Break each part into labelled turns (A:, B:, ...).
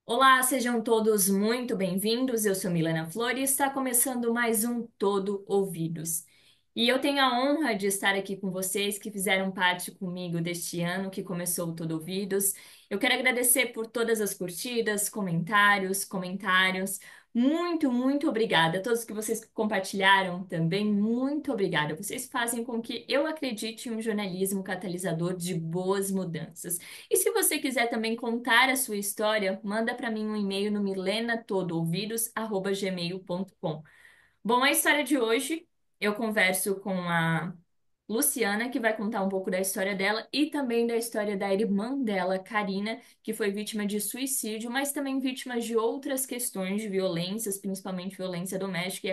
A: Olá, sejam todos muito bem-vindos. Eu sou Milena Flores e está começando mais um Todo Ouvidos. E eu tenho a honra de estar aqui com vocês que fizeram parte comigo deste ano que começou o Todo Ouvidos. Eu quero agradecer por todas as curtidas, comentários. Muito, muito obrigada. A todos que vocês compartilharam também, muito obrigada. Vocês fazem com que eu acredite em um jornalismo catalisador de boas mudanças. E se você quiser também contar a sua história, manda para mim um e-mail no milenatodoouvidos@gmail.com. Bom, a história de hoje eu converso com a Luciana, que vai contar um pouco da história dela e também da história da irmã dela, Karina, que foi vítima de suicídio, mas também vítima de outras questões de violências, principalmente violência doméstica.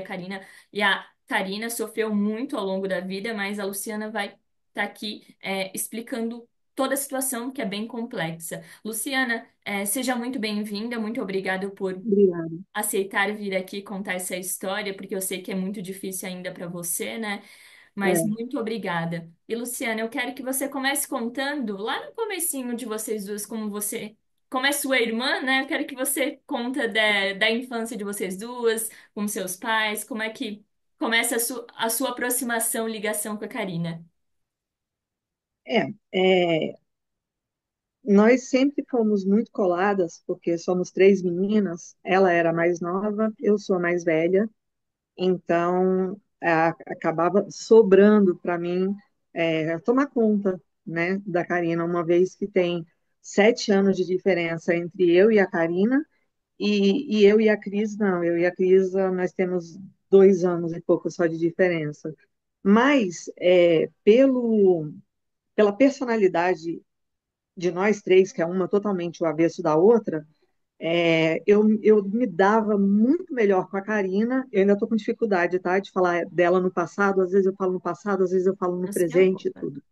A: E a Karina sofreu muito ao longo da vida, mas a Luciana vai estar aqui explicando toda a situação que é bem complexa. Luciana, seja muito bem-vinda, muito obrigada por
B: Obrigada.
A: aceitar vir aqui contar essa história, porque eu sei que é muito difícil ainda para você, né? Mas
B: É,
A: muito obrigada. E Luciana, eu quero que você comece contando lá no comecinho de vocês duas, como é sua irmã, né? Eu quero que você conta da infância de vocês duas, com seus pais, como é que começa a sua aproximação, ligação com a Karina.
B: é, é, nós sempre fomos muito coladas, porque somos três meninas. Ela era a mais nova, eu sou a mais velha, então acabava sobrando para mim tomar conta, né, da Karina, uma vez que tem 7 anos de diferença entre eu e a Karina, e eu e a Cris, não, eu e a Cris, nós temos 2 anos e pouco só de diferença. Mas, pela personalidade de nós três, que é uma totalmente o avesso da outra, eu me dava muito melhor com a Karina. Eu ainda estou com dificuldade, tá, de falar dela no passado. Às vezes eu falo no passado, às vezes eu falo no
A: Não se
B: presente e
A: preocupa.
B: tudo.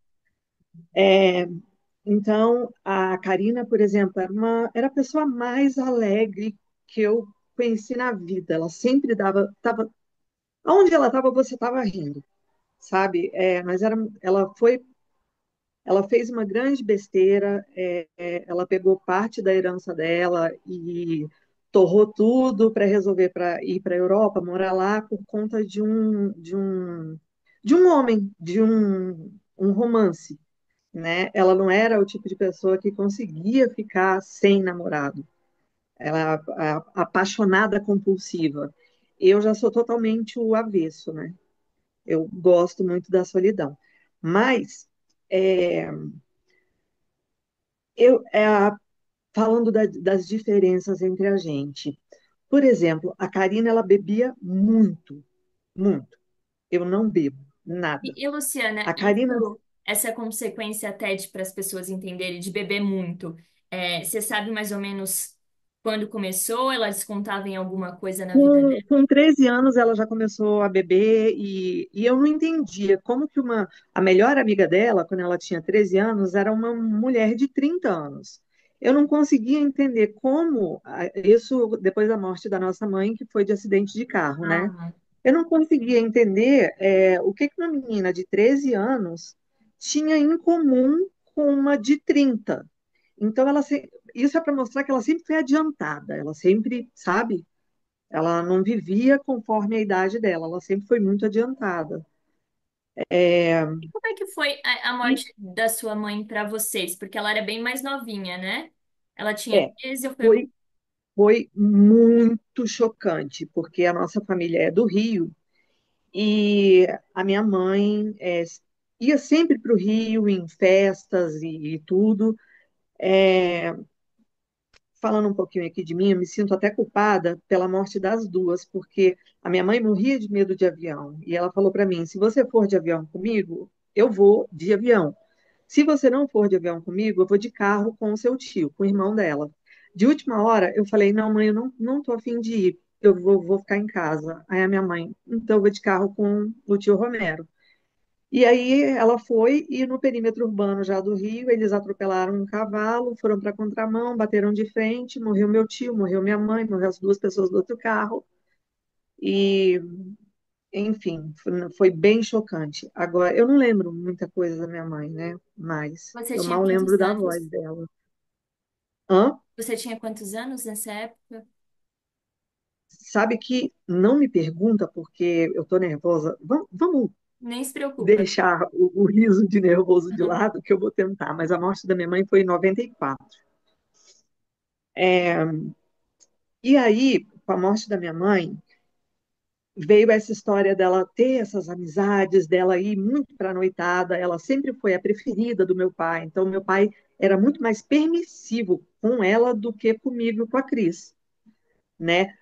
B: Então, a Karina, por exemplo, era a pessoa mais alegre que eu conheci na vida. Ela sempre onde ela estava, você estava rindo, sabe? Ela fez uma grande besteira, ela pegou parte da herança dela e torrou tudo para resolver para ir para a Europa, morar lá por conta de um homem, um romance, né? Ela não era o tipo de pessoa que conseguia ficar sem namorado. Ela apaixonada compulsiva. Eu já sou totalmente o avesso, né? Eu gosto muito da solidão. Mas é, eu, falando das diferenças entre a gente. Por exemplo, a Karina, ela bebia muito, muito. Eu não bebo nada.
A: E Luciana,
B: A Karina,
A: essa consequência até para as pessoas entenderem de beber muito, você sabe mais ou menos quando começou? Ela descontava em alguma coisa na vida
B: com,
A: dela?
B: com 13 anos, ela já começou a beber e eu não entendia como que a melhor amiga dela, quando ela tinha 13 anos, era uma mulher de 30 anos. Eu não conseguia entender como, isso depois da morte da nossa mãe, que foi de acidente de carro, né?
A: Ah,
B: Eu não conseguia entender o que que uma menina de 13 anos tinha em comum com uma de 30. Então, isso é para mostrar que ela sempre foi adiantada, ela sempre, sabe? Ela não vivia conforme a idade dela, ela sempre foi muito adiantada.
A: e como é que foi a
B: E,
A: morte da sua mãe para vocês? Porque ela era bem mais novinha, né? Ela tinha
B: é,
A: 13 ou foi...
B: foi muito chocante, porque a nossa família é do Rio e a minha mãe ia sempre para o Rio em festas e tudo. É, falando um pouquinho aqui de mim, eu me sinto até culpada pela morte das duas, porque a minha mãe morria de medo de avião. E ela falou para mim: se você for de avião comigo, eu vou de avião. Se você não for de avião comigo, eu vou de carro com o seu tio, com o irmão dela. De última hora, eu falei: não, mãe, eu não tô afim de ir. Eu vou ficar em casa. Aí a minha mãe: então eu vou de carro com o tio Romero. E aí ela foi e no perímetro urbano já do Rio, eles atropelaram um cavalo, foram para a contramão, bateram de frente, morreu meu tio, morreu minha mãe, morreu as duas pessoas do outro carro. E, enfim, foi bem chocante. Agora, eu não lembro muita coisa da minha mãe, né? Mas
A: Você
B: eu
A: tinha
B: mal lembro
A: quantos
B: da
A: anos?
B: voz dela. Hã?
A: Você tinha quantos anos nessa época?
B: Sabe que não me pergunta porque eu tô nervosa. Vamos
A: Nem se preocupa.
B: deixar o riso de nervoso de lado, que eu vou tentar. Mas a morte da minha mãe foi em 94. E aí, com a morte da minha mãe, veio essa história dela ter essas amizades, dela ir muito para a noitada. Ela sempre foi a preferida do meu pai. Então, meu pai era muito mais permissivo com ela do que comigo e com a Cris, né?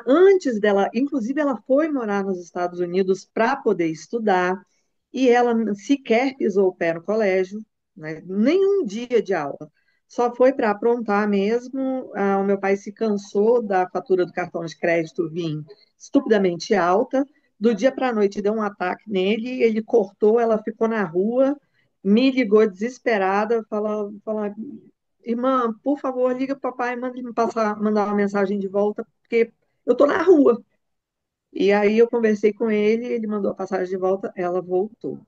B: Antes dela, inclusive, ela foi morar nos Estados Unidos para poder estudar e ela sequer pisou o pé no colégio, né? Nenhum dia de aula. Só foi para aprontar mesmo. O meu pai se cansou da fatura do cartão de crédito vir estupidamente alta. Do dia para a noite deu um ataque nele, ele cortou, ela ficou na rua, me ligou desesperada, fala, irmã, por favor, liga para o papai, manda me passar, mandar uma mensagem de volta, porque eu tô na rua. E aí eu conversei com ele, ele mandou a passagem de volta, ela voltou.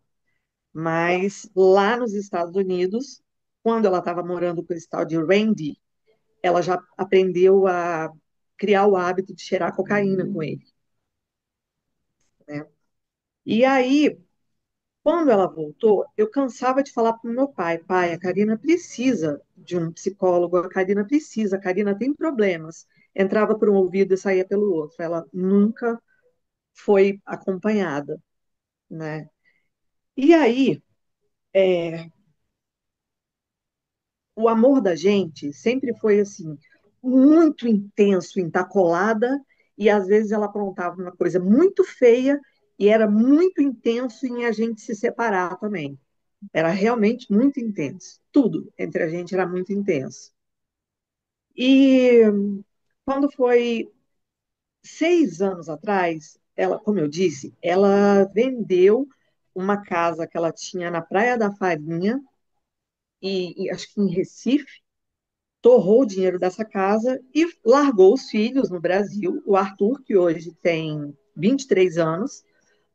B: Mas lá nos Estados Unidos, quando ela estava morando com esse tal de Randy, ela já aprendeu a criar o hábito de cheirar cocaína com ele, né? E aí, quando ela voltou, eu cansava de falar para o meu pai, pai, a Karina precisa de um psicólogo, a Karina precisa, a Karina tem problemas. Entrava por um ouvido e saía pelo outro. Ela nunca foi acompanhada, né? E aí, o amor da gente sempre foi assim, muito intenso em estar colada, e às vezes ela aprontava uma coisa muito feia e era muito intenso em a gente se separar também. Era realmente muito intenso. Tudo entre a gente era muito intenso. E quando foi 6 anos atrás, ela, como eu disse, ela vendeu uma casa que ela tinha na Praia da Farinha, e acho que em Recife, torrou o dinheiro dessa casa e largou os filhos no Brasil. O Arthur, que hoje tem 23 anos,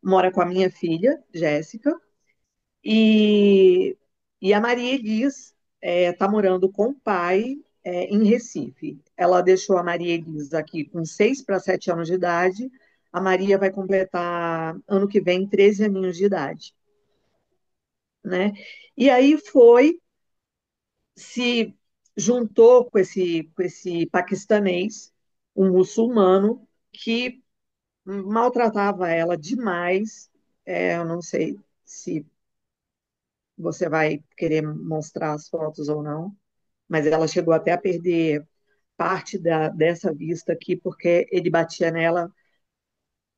B: mora com a minha filha, Jéssica, e, e a Maria Elis está morando com o pai em Recife. Ela deixou a Maria Elis aqui com 6 para 7 anos de idade. A Maria vai completar ano que vem 13 aninhos de idade, né? E aí se juntou com esse paquistanês, um muçulmano, que maltratava ela demais. Eu não sei se você vai querer mostrar as fotos ou não, mas ela chegou até a perder parte dessa vista aqui, porque ele batia nela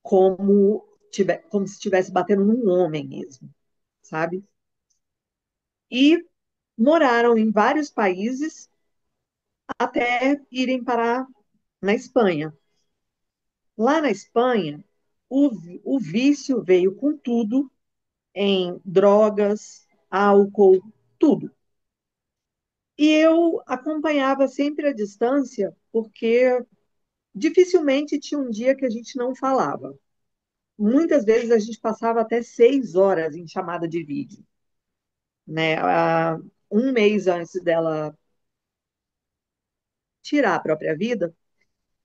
B: como se estivesse batendo num homem mesmo, sabe? E moraram em vários países até irem parar na Espanha. Lá na Espanha, o vício veio com tudo em drogas, álcool, tudo. E eu acompanhava sempre à distância, porque dificilmente tinha um dia que a gente não falava. Muitas vezes a gente passava até 6 horas em chamada de vídeo, né? Um mês antes dela tirar a própria vida,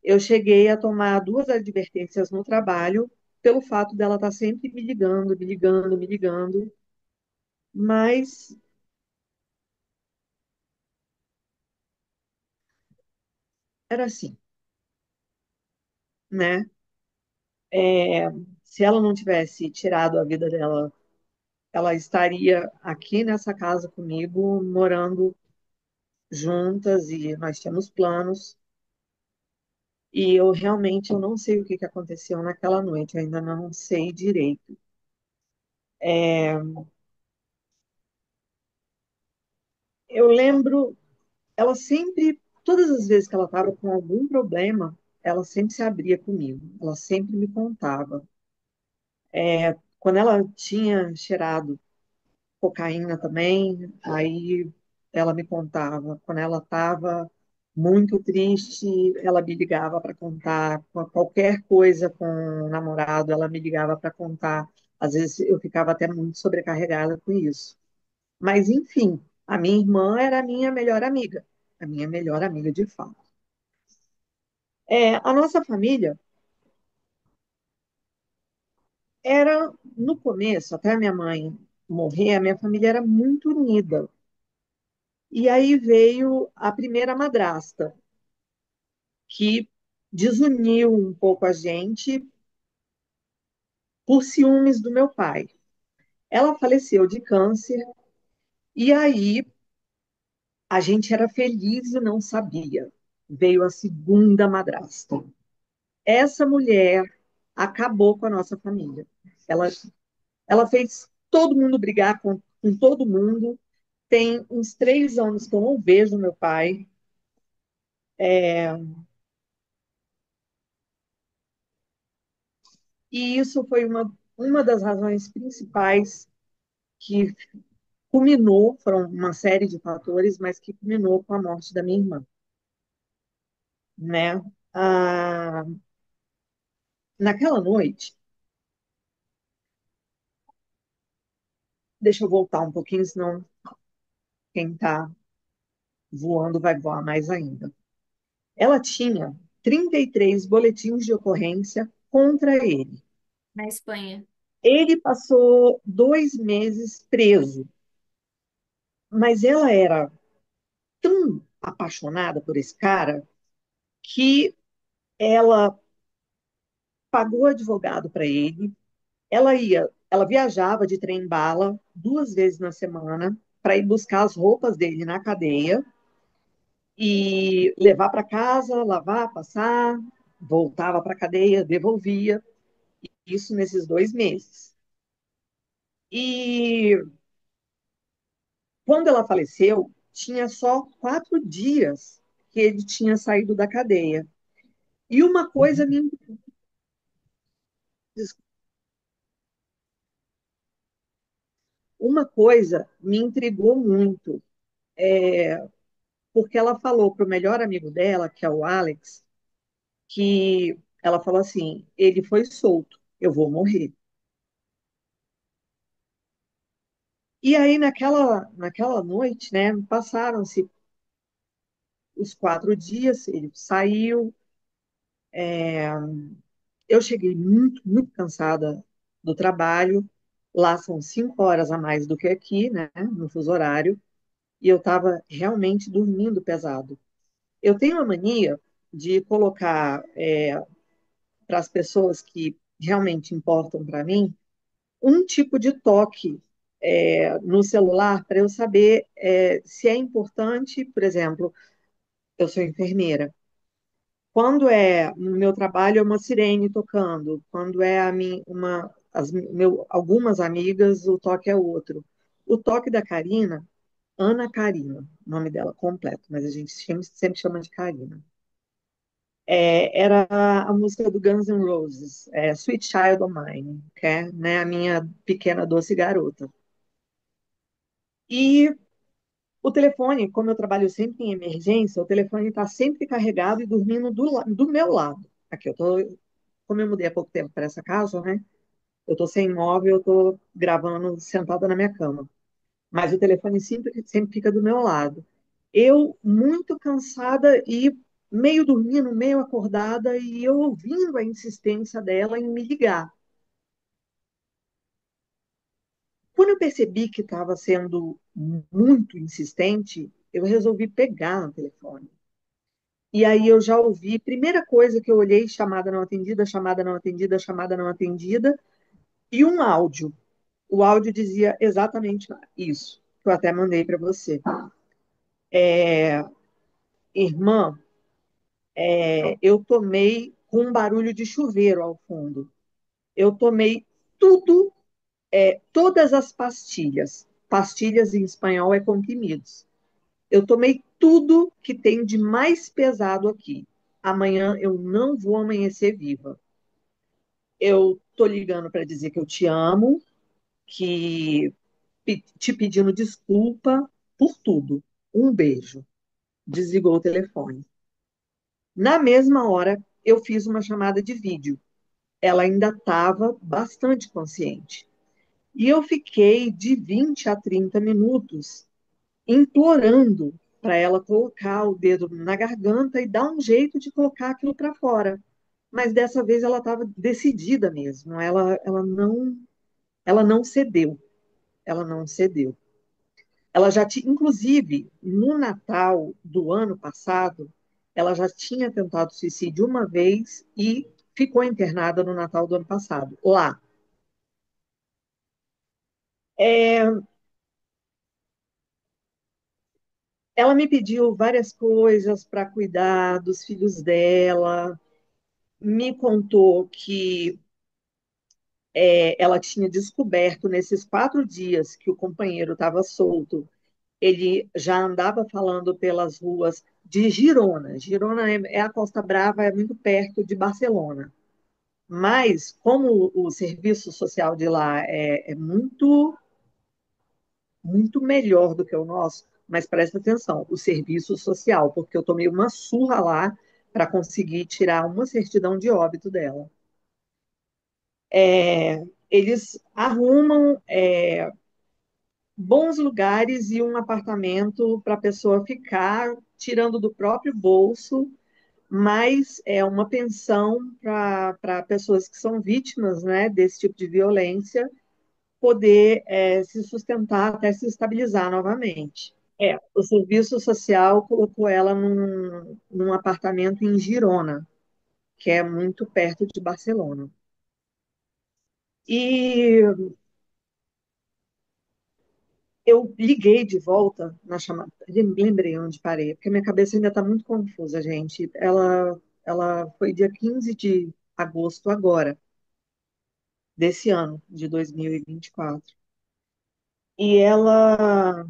B: eu cheguei a tomar 2 advertências no trabalho pelo fato dela estar sempre me ligando, me ligando, me ligando. Mas era assim, né? É, se ela não tivesse tirado a vida dela, ela estaria aqui nessa casa comigo, morando juntas, e nós tínhamos planos. E eu realmente eu não sei o que que aconteceu naquela noite, eu ainda não sei direito. É, eu lembro, ela sempre, todas as vezes que ela estava com algum problema, ela sempre se abria comigo, ela sempre me contava. Quando ela tinha cheirado cocaína também, aí ela me contava. Quando ela estava muito triste, ela me ligava para contar. Qualquer coisa com o namorado, ela me ligava para contar. Às vezes eu ficava até muito sobrecarregada com isso. Mas, enfim, a minha irmã era a minha melhor amiga. a minha melhor amiga de fato. A nossa família era, no começo, até a minha mãe morrer, a minha família era muito unida. E aí veio a primeira madrasta, que desuniu um pouco a gente por ciúmes do meu pai. Ela faleceu de câncer, e aí a gente era feliz e não sabia. Veio a segunda madrasta. Essa mulher acabou com a nossa família. Ela, ela fez todo mundo brigar com todo mundo. Tem uns 3 anos que eu não vejo meu pai. E isso foi uma das razões principais que culminou, foram uma série de fatores, mas que culminou com a morte da minha irmã, né? Ah, naquela noite, deixa eu voltar um pouquinho, senão quem está voando vai voar mais ainda. Ela tinha 33 boletins de ocorrência contra ele.
A: Na Espanha.
B: Ele passou 2 meses preso, mas ela era tão apaixonada por esse cara que ela pagou advogado para ele. Ela viajava de trem-bala 2 vezes na semana para ir buscar as roupas dele na cadeia e levar para casa, lavar, passar, voltava para a cadeia, devolvia. Isso nesses 2 meses. E quando ela faleceu, tinha só 4 dias que ele tinha saído da cadeia. E uma coisa me intrigou muito, porque ela falou para o melhor amigo dela, que é o Alex, que ela falou assim: ele foi solto, eu vou morrer. E aí, naquela noite, né, passaram-se os 4 dias, ele saiu. Eu cheguei muito, muito cansada do trabalho. Lá são 5 horas a mais do que aqui, né, no fuso horário, e eu estava realmente dormindo pesado. Eu tenho a mania de colocar para as pessoas que realmente importam para mim um tipo de toque no celular para eu saber se é importante, por exemplo, eu sou enfermeira. Quando é no meu trabalho, é uma sirene tocando. Quando é algumas amigas, o toque é outro. O toque da Karina, Ana Karina, o nome dela completo, mas a gente sempre chama de Karina. Era a música do Guns N' Roses, Sweet Child of Mine, que é, né, a minha pequena doce garota. E o telefone, como eu trabalho sempre em emergência, o telefone está sempre carregado e dormindo do meu lado. Aqui, como eu mudei há pouco tempo para essa casa, né? Eu estou sem móvel, eu estou gravando sentada na minha cama. Mas o telefone sempre fica do meu lado. Eu, muito cansada e meio dormindo, meio acordada, e eu ouvindo a insistência dela em me ligar. Quando eu percebi que estava sendo muito insistente, eu resolvi pegar no telefone. E aí eu já ouvi, primeira coisa que eu olhei, chamada não atendida, chamada não atendida, chamada não atendida, e um áudio. O áudio dizia exatamente isso, que eu até mandei para você. Irmã, eu tomei com um barulho de chuveiro ao fundo. Eu tomei tudo, todas as pastilhas. Pastilhas em espanhol é comprimidos. Eu tomei tudo que tem de mais pesado aqui. Amanhã eu não vou amanhecer viva. Eu tô ligando para dizer que eu te amo, que te pedindo desculpa por tudo. Um beijo. Desligou o telefone. Na mesma hora, eu fiz uma chamada de vídeo. Ela ainda estava bastante consciente. E eu fiquei de 20 a 30 minutos implorando para ela colocar o dedo na garganta e dar um jeito de colocar aquilo para fora. Mas dessa vez ela estava decidida mesmo. Ela não cedeu. Ela não cedeu. Ela já tinha, inclusive, no Natal do ano passado, ela já tinha tentado suicídio uma vez e ficou internada no Natal do ano passado, lá. É, ela me pediu várias coisas para cuidar dos filhos dela, me contou que ela tinha descoberto nesses 4 dias que o companheiro estava solto, ele já andava falando pelas ruas de Girona. Girona é a Costa Brava, é muito perto de Barcelona. Mas, como o serviço social de lá é muito, muito melhor do que o nosso, mas presta atenção, o serviço social, porque eu tomei uma surra lá para conseguir tirar uma certidão de óbito dela. Eles arrumam bons lugares e um apartamento para a pessoa ficar, tirando do próprio bolso, mas é uma pensão para pessoas que são vítimas, né, desse tipo de violência poder se sustentar até se estabilizar novamente. O serviço social colocou ela num apartamento em Girona, que é muito perto de Barcelona. E eu liguei de volta na chamada, lembrei onde parei, porque minha cabeça ainda está muito confusa, gente. Ela foi dia 15 de agosto agora, desse ano, de 2024. E ela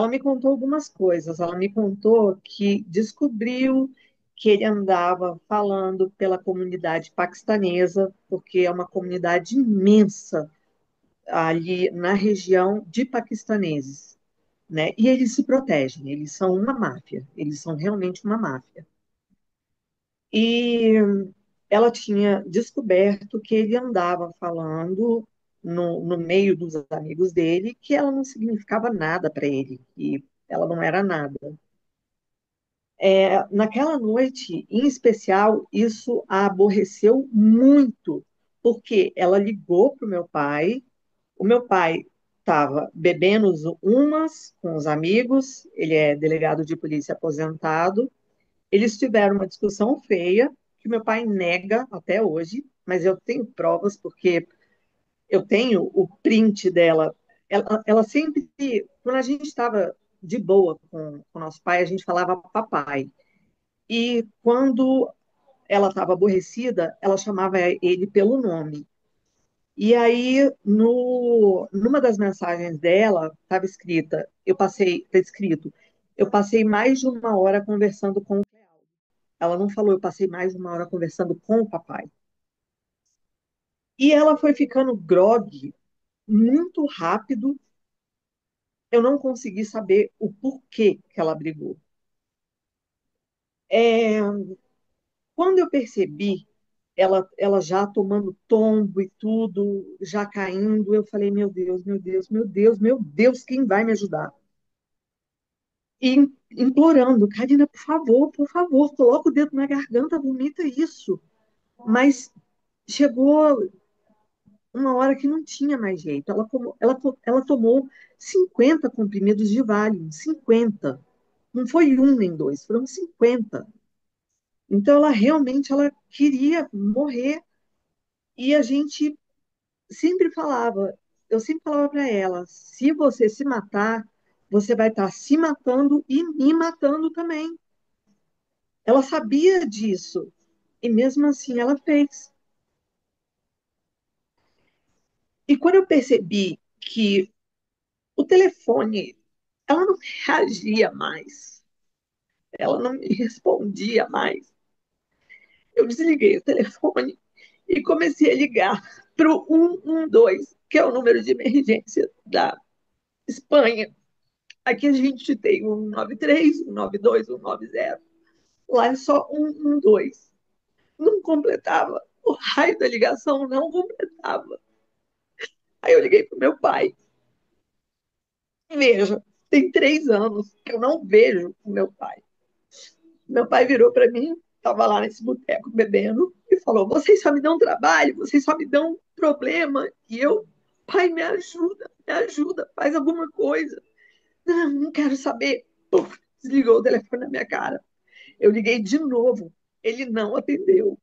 B: me contou algumas coisas. Ela me contou que descobriu que ele andava falando pela comunidade paquistanesa, porque é uma comunidade imensa ali na região de paquistaneses, né? E eles se protegem, eles são uma máfia, eles são realmente uma máfia. E ela tinha descoberto que ele andava falando no meio dos amigos dele que ela não significava nada para ele, que ela não era nada. Naquela noite, em especial, isso a aborreceu muito, porque ela ligou para o meu pai estava bebendo umas com os amigos, ele é delegado de polícia aposentado, eles tiveram uma discussão feia, que meu pai nega até hoje, mas eu tenho provas, porque eu tenho o print dela. Ela sempre, quando a gente estava de boa com o nosso pai, a gente falava papai. E quando ela estava aborrecida, ela chamava ele pelo nome. E aí, numa das mensagens dela, estava escrita, tá escrito, eu passei mais de uma hora conversando com o Cleal. Ela não falou, eu passei mais de uma hora conversando com o papai. E ela foi ficando grogue muito rápido. Eu não consegui saber o porquê que ela brigou. É, quando eu percebi ela já tomando tombo e tudo, já caindo, eu falei, meu Deus, meu Deus, meu Deus, meu Deus, quem vai me ajudar? E implorando, Karina, por favor, coloca o dedo na garganta, vomita isso. Mas chegou uma hora que não tinha mais jeito. Ela tomou 50 comprimidos de Valium, 50. Não foi um nem dois, foram 50. Então ela queria morrer e a gente sempre falava, eu sempre falava para ela, se você se matar, você vai estar se matando e me matando também. Ela sabia disso e mesmo assim ela fez. E quando eu percebi que o telefone, ela não reagia mais, ela não me respondia mais, eu desliguei o telefone e comecei a ligar para o 112, que é o número de emergência da Espanha. Aqui a gente tem o 193, o 192, o 190. Lá é só 112. Não completava. O raio da ligação não completava. Aí eu liguei para o meu pai. Veja, Tem 3 anos que eu não vejo o meu pai. Meu pai virou para mim, estava lá nesse boteco bebendo, e falou: Vocês só me dão trabalho, vocês só me dão problema. E eu, pai, me ajuda, faz alguma coisa. Não, não quero saber. Puf, desligou o telefone na minha cara. Eu liguei de novo, ele não atendeu.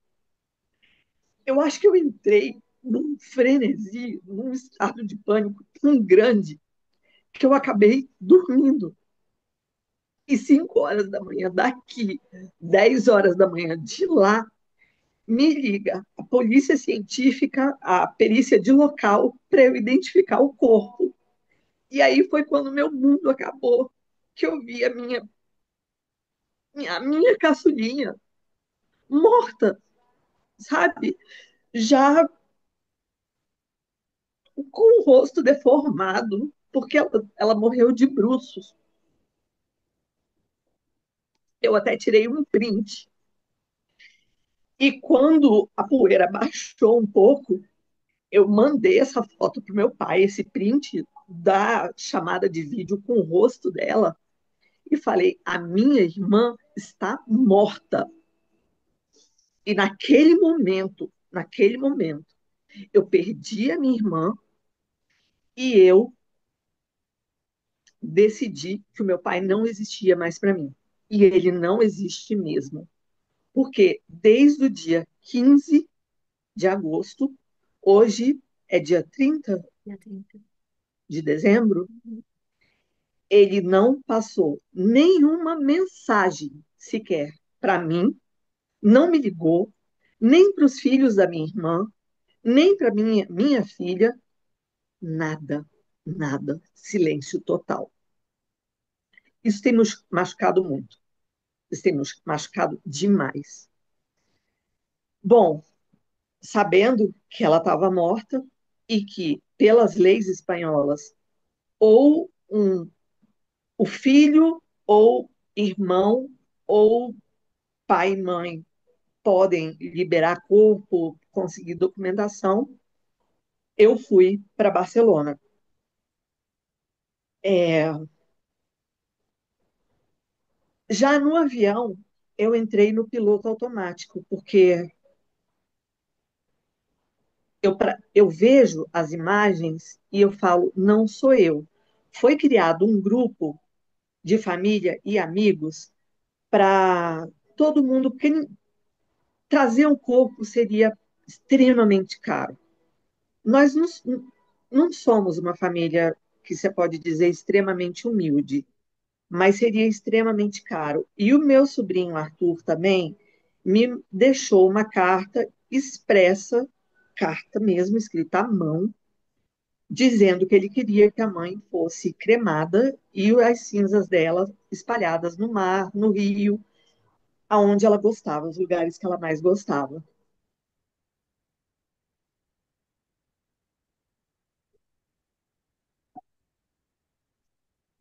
B: Eu acho que eu entrei num frenesi, num estado de pânico tão grande que eu acabei dormindo. E 5 horas da manhã daqui, 10 horas da manhã de lá, me liga a polícia científica, a perícia de local, para eu identificar o corpo. E aí foi quando meu mundo acabou, que eu vi a minha caçulinha morta, sabe? Já com o rosto deformado, porque ela morreu de bruços. Eu até tirei um print. E quando a poeira baixou um pouco, eu mandei essa foto para o meu pai, esse print da chamada de vídeo com o rosto dela, e falei: a minha irmã está morta. E naquele momento, eu perdi a minha irmã e eu decidi que o meu pai não existia mais para mim. E ele não existe mesmo. Porque desde o dia 15 de agosto, hoje é dia 30
A: Dia 30.
B: de dezembro, ele não passou nenhuma mensagem sequer para mim, não me ligou, nem para os filhos da minha irmã, nem para minha filha, nada, nada, silêncio total. Isso tem nos machucado muito, isso tem nos machucado demais. Bom, sabendo que ela estava morta e que, pelas leis espanholas, ou o filho, ou irmão, ou pai e mãe podem liberar corpo, conseguir documentação, eu fui para Barcelona. É, já no avião, eu entrei no piloto automático, porque eu vejo as imagens e eu falo: não sou eu. Foi criado um grupo de família e amigos para todo mundo, porque trazer um corpo seria extremamente caro. Nós não somos uma família que você pode dizer extremamente humilde, mas seria extremamente caro. E o meu sobrinho Arthur também me deixou uma carta expressa, carta mesmo, escrita à mão, dizendo que ele queria que a mãe fosse cremada e as cinzas dela espalhadas no mar, no rio, aonde ela gostava, os lugares que ela mais gostava.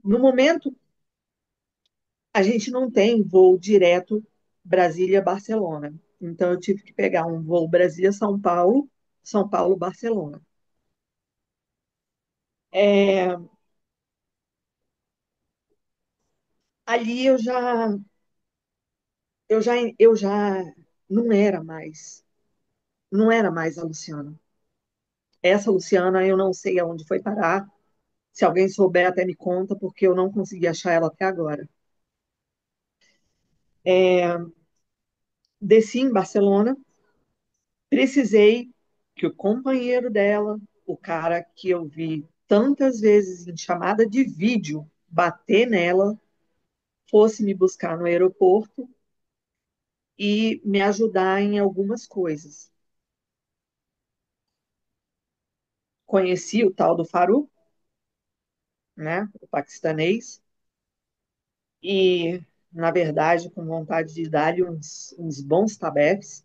B: No momento, a gente não tem voo direto Brasília-Barcelona. Então, eu tive que pegar um voo Brasília-São Paulo, São Paulo-Barcelona. É, ali eu já não era mais a Luciana. Essa Luciana eu não sei aonde foi parar. Se alguém souber, até me conta, porque eu não consegui achar ela até agora. Desci em Barcelona, precisei que o companheiro dela, o cara que eu vi tantas vezes em chamada de vídeo bater nela, fosse me buscar no aeroporto e me ajudar em algumas coisas. Conheci o tal do Faruk, né, o paquistanês, e, na verdade, com vontade de dar-lhe uns bons tabefes,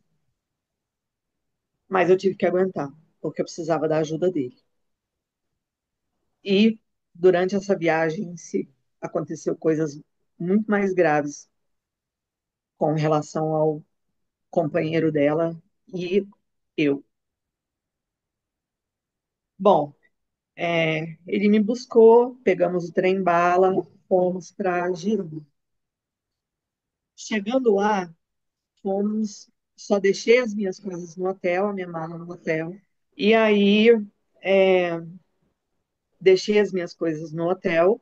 B: mas eu tive que aguentar, porque eu precisava da ajuda dele. E, durante essa viagem, se aconteceu coisas muito mais graves com relação ao companheiro dela e eu. Bom, Ele me buscou, pegamos o trem-bala, fomos para Girona. Chegando lá, fomos, só deixei as minhas coisas no hotel, a minha mala no hotel. E aí, é, deixei as minhas coisas no hotel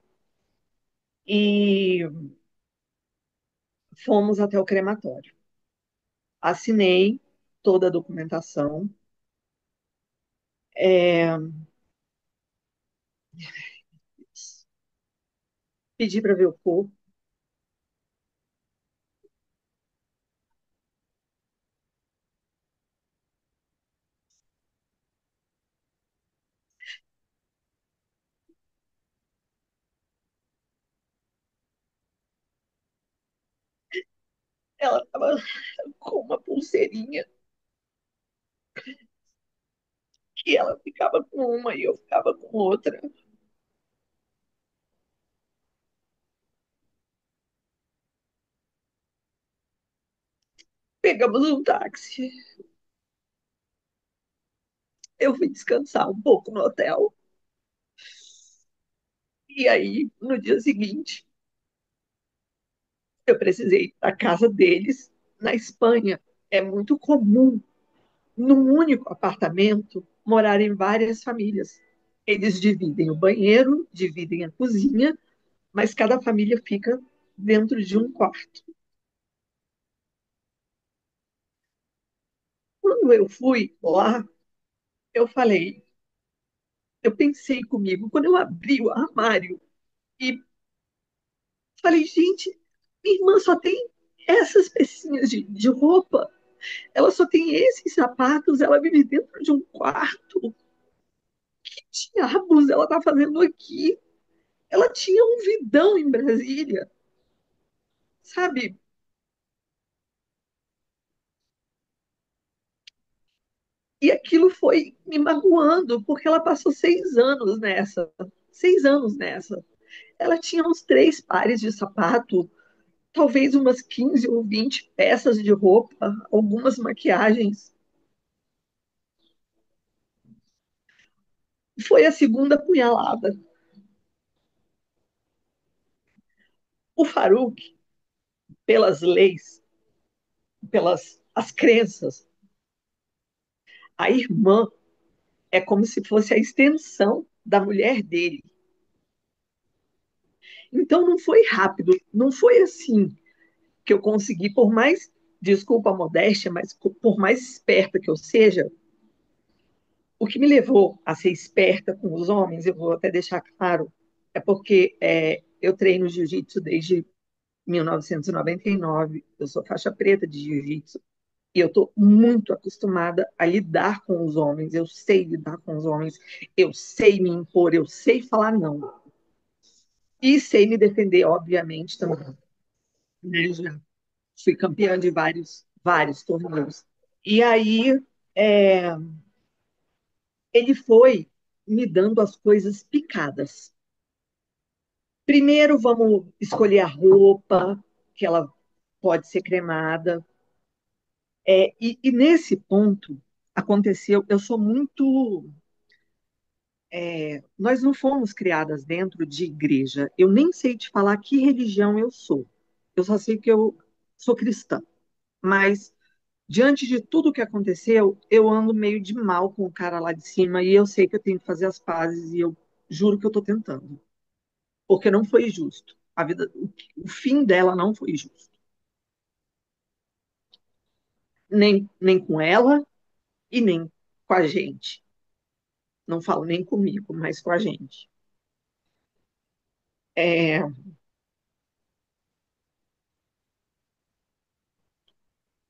B: e fomos até o crematório. Assinei toda a documentação, é, pedi para ver o corpo. Ela estava com uma pulseirinha que ela ficava com uma e eu ficava com outra. Pegamos um táxi. Eu fui descansar um pouco no hotel. E aí, no dia seguinte, eu precisei ir para casa deles, na Espanha. É muito comum, num único apartamento, morarem várias famílias. Eles dividem o banheiro, dividem a cozinha, mas cada família fica dentro de um quarto. Quando eu fui lá, eu falei, eu pensei comigo, quando eu abri o armário e falei, gente, minha irmã só tem essas pecinhas de roupa, ela só tem esses sapatos, ela vive dentro de um quarto. Que diabos ela tá fazendo aqui? Ela tinha um vidão em Brasília, sabe? E aquilo foi me magoando, porque ela passou 6 anos nessa. 6 anos nessa. Ela tinha uns 3 pares de sapato, talvez umas 15 ou 20 peças de roupa, algumas maquiagens. Foi a segunda punhalada. O Farouk, pelas leis, pelas as crenças, a irmã é como se fosse a extensão da mulher dele. Então não foi rápido, não foi assim que eu consegui, por mais, desculpa a modéstia, mas por mais esperta que eu seja, o que me levou a ser esperta com os homens, eu vou até deixar claro, é porque eu treino jiu-jitsu desde 1999, eu sou faixa preta de jiu-jitsu, e eu estou muito acostumada a lidar com os homens, eu sei lidar com os homens, eu sei me impor, eu sei falar não. E sei me defender, obviamente, também. Né? Já fui campeã de vários torneios. E aí, é, ele foi me dando as coisas picadas. Primeiro, vamos escolher a roupa, que ela pode ser cremada. E nesse ponto, aconteceu, eu sou muito. Nós não fomos criadas dentro de igreja. Eu nem sei te falar que religião eu sou. Eu só sei que eu sou cristã. Mas diante de tudo que aconteceu, eu ando meio de mal com o cara lá de cima e eu sei que eu tenho que fazer as pazes e eu juro que eu estou tentando, porque não foi justo. A vida, o fim dela não foi justo, nem com ela e nem com a gente. Não falo nem comigo, mas com a gente. É,